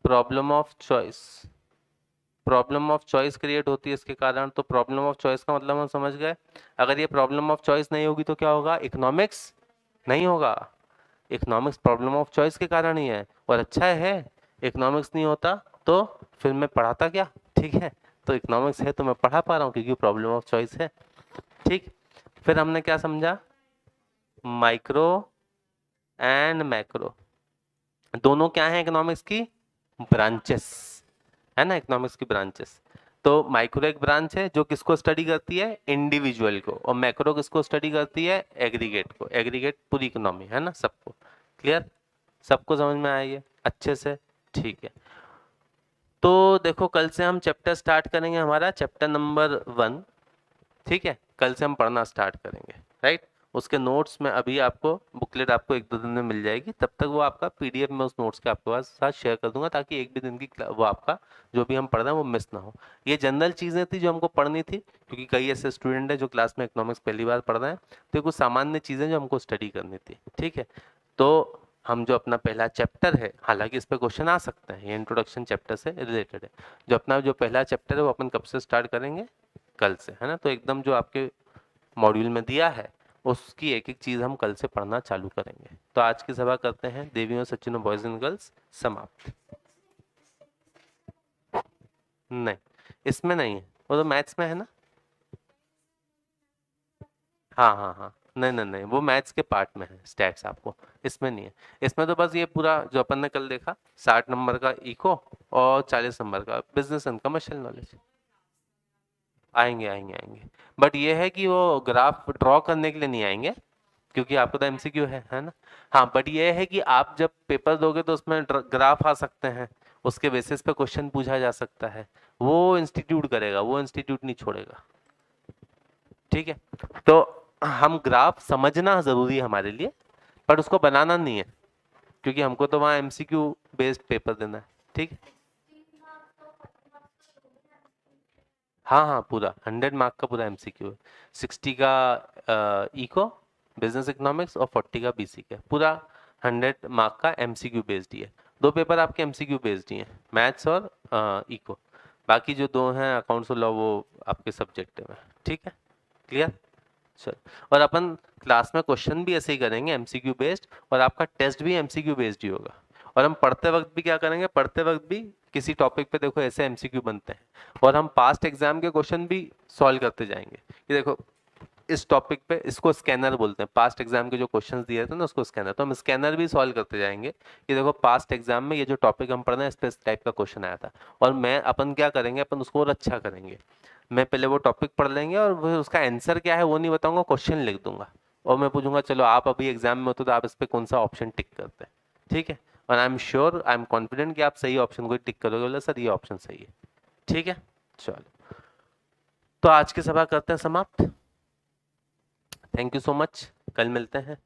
problem of choice. Problem of choice create होती है इसके कारण। तो प्रॉब्लम ऑफ चॉइस का मतलब हम समझ गए। अगर ये प्रॉब्लम ऑफ चॉइस नहीं होगी तो क्या होगा, इकोनॉमिक्स नहीं होगा। इकोनॉमिक्स प्रॉब्लम ऑफ चॉइस के कारण ही है, और अच्छा है इकोनॉमिक्स नहीं होता तो फिर मैं पढ़ाता क्या। ठीक है, तो इकोनॉमिक्स है तो मैं पढ़ा पा रहा हूँ क्योंकि प्रॉब्लम ऑफ चॉइस है। ठीक, फिर हमने क्या समझा, माइक्रो एंड मैक्रो दोनों क्या है इकोनॉमिक्स की ब्रांचेस, है ना, इकोनॉमिक्स की ब्रांचेस। तो माइक्रो एक ब्रांच है जो किसको स्टडी करती है, इंडिविजुअल को, और मैक्रो किसको स्टडी करती है, एग्रीगेट को। एग्रीगेट पूरी इकोनॉमी है ना, सबको। क्लियर, सबको समझ में आया ये अच्छे से, ठीक है। तो देखो कल से हम चैप्टर स्टार्ट करेंगे, हमारा चैप्टर नंबर 1। ठीक है, कल से हम पढ़ना स्टार्ट करेंगे, राइट। उसके नोट्स में अभी आपको बुकलेट आपको 1-2 दिन में मिल जाएगी, तब तक वो आपका पीडीएफ में उस नोट्स के आपके पास साथ शेयर कर दूंगा, ताकि एक भी दिन की वो आपका जो भी हम पढ़ रहे हैं वो मिस ना हो। ये जनरल चीज़ें थी जो हमको पढ़नी थी, क्योंकि कई ऐसे स्टूडेंट हैं जो क्लास में इकोनॉमिक्स पहली बार पढ़ रहे हैं, तो कुछ सामान्य चीज़ें जो हमको स्टडी करनी थी। ठीक है, तो हम जो अपना पहला चैप्टर है, हालांकि इस पर क्वेश्चन आ सकते हैं, ये इंट्रोडक्शन चैप्टर से रिलेटेड है। जो अपना जो पहला चैप्टर है वो अपन कब से स्टार्ट करेंगे, कल से, है ना। तो एकदम जो आपके मॉड्यूल में दिया है उसकी एक एक चीज हम कल से पढ़ना चालू करेंगे। तो आज की सभा करते हैं देवियों सज्जनों बॉयज एंड गर्ल्स समाप्त। नहीं, इसमें नहीं है, वो तो मैथ्स में है ना। हाँ हाँ हाँ, नहीं नहीं नहीं, वो मैथ्स के पार्ट में है, स्टैट्स आपको इसमें नहीं है। इसमें तो बस ये पूरा जो अपन ने कल देखा 60 नंबर का इको और 40 नंबर का बिजनेस एंड कमर्शियल नॉलेज। आएंगे आएंगे आएंगे, बट ये है कि वो ग्राफ ड्रॉ करने के लिए नहीं आएंगे, क्योंकि आपका तो एमसीक्यू है ना। हाँ, बट ये है कि आप जब पेपर दोगे तो उसमें ग्राफ आ सकते हैं, उसके बेसिस पे क्वेश्चन पूछा जा सकता है। वो इंस्टीट्यूट करेगा, वो इंस्टीट्यूट नहीं छोड़ेगा। ठीक है, तो हम ग्राफ समझना जरूरी है हमारे लिए, पर उसको बनाना नहीं है, क्योंकि हमको तो वहाँ एमसीक्यू बेस्ड पेपर देना है। ठीक है, हाँ हाँ, पूरा 100 मार्क का पूरा एमसीक्यू है। 60 का इको बिजनेस इकोनॉमिक्स और 40 का बीसी का, पूरा 100 मार्क का एमसीक्यू बेस्ड ही है। 2 पेपर आपके एमसीक्यू बेस्ड ही हैं, मैथ्स और इको। बाकी जो 2 हैं अकाउंट्स और लॉ वो आपके सब्जेक्टिव है। ठीक है, क्लियर, चल, और अपन क्लास में क्वेश्चन भी ऐसे ही करेंगे एमसीक्यू बेस्ड, और आपका टेस्ट भी एमसीक्यू बेस्ड ही होगा। और हम पढ़ते वक्त भी क्या करेंगे, पढ़ते वक्त भी किसी टॉपिक पे देखो ऐसे एमसीक्यू बनते हैं, और हम पास्ट एग्जाम के क्वेश्चन भी सॉल्व करते जाएंगे कि देखो इस टॉपिक पे इसको स्कैनर बोलते हैं, पास्ट एग्जाम के जो क्वेश्चंस दिए थे ना उसको स्कैनर, तो हम स्कैनर भी सॉल्व करते जाएंगे कि देखो पास्ट एग्जाम में ये जो टॉपिक हम पढ़ रहे हैं इस पे इस टाइप का क्वेश्चन आया था। और मैं अपन क्या करेंगे, अपन उसको और अच्छा करेंगे, मैं पहले वो टॉपिक पढ़ लेंगे और वो उसका आंसर क्या है वो नहीं बताऊंगा, क्वेश्चन लिख दूंगा, और मैं पूछूंगा चलो आप अभी एग्जाम में हो तो आप इस पे कौन सा ऑप्शन टिक करते हैं, ठीक है। और I am sure, I am confident कि आप सही ऑप्शन को टिक करोगे, बोले सर ये ऑप्शन सही है, ठीक है। चलो, तो आज की सभा करते हैं समाप्त। थैंक यू सो मच, कल मिलते हैं।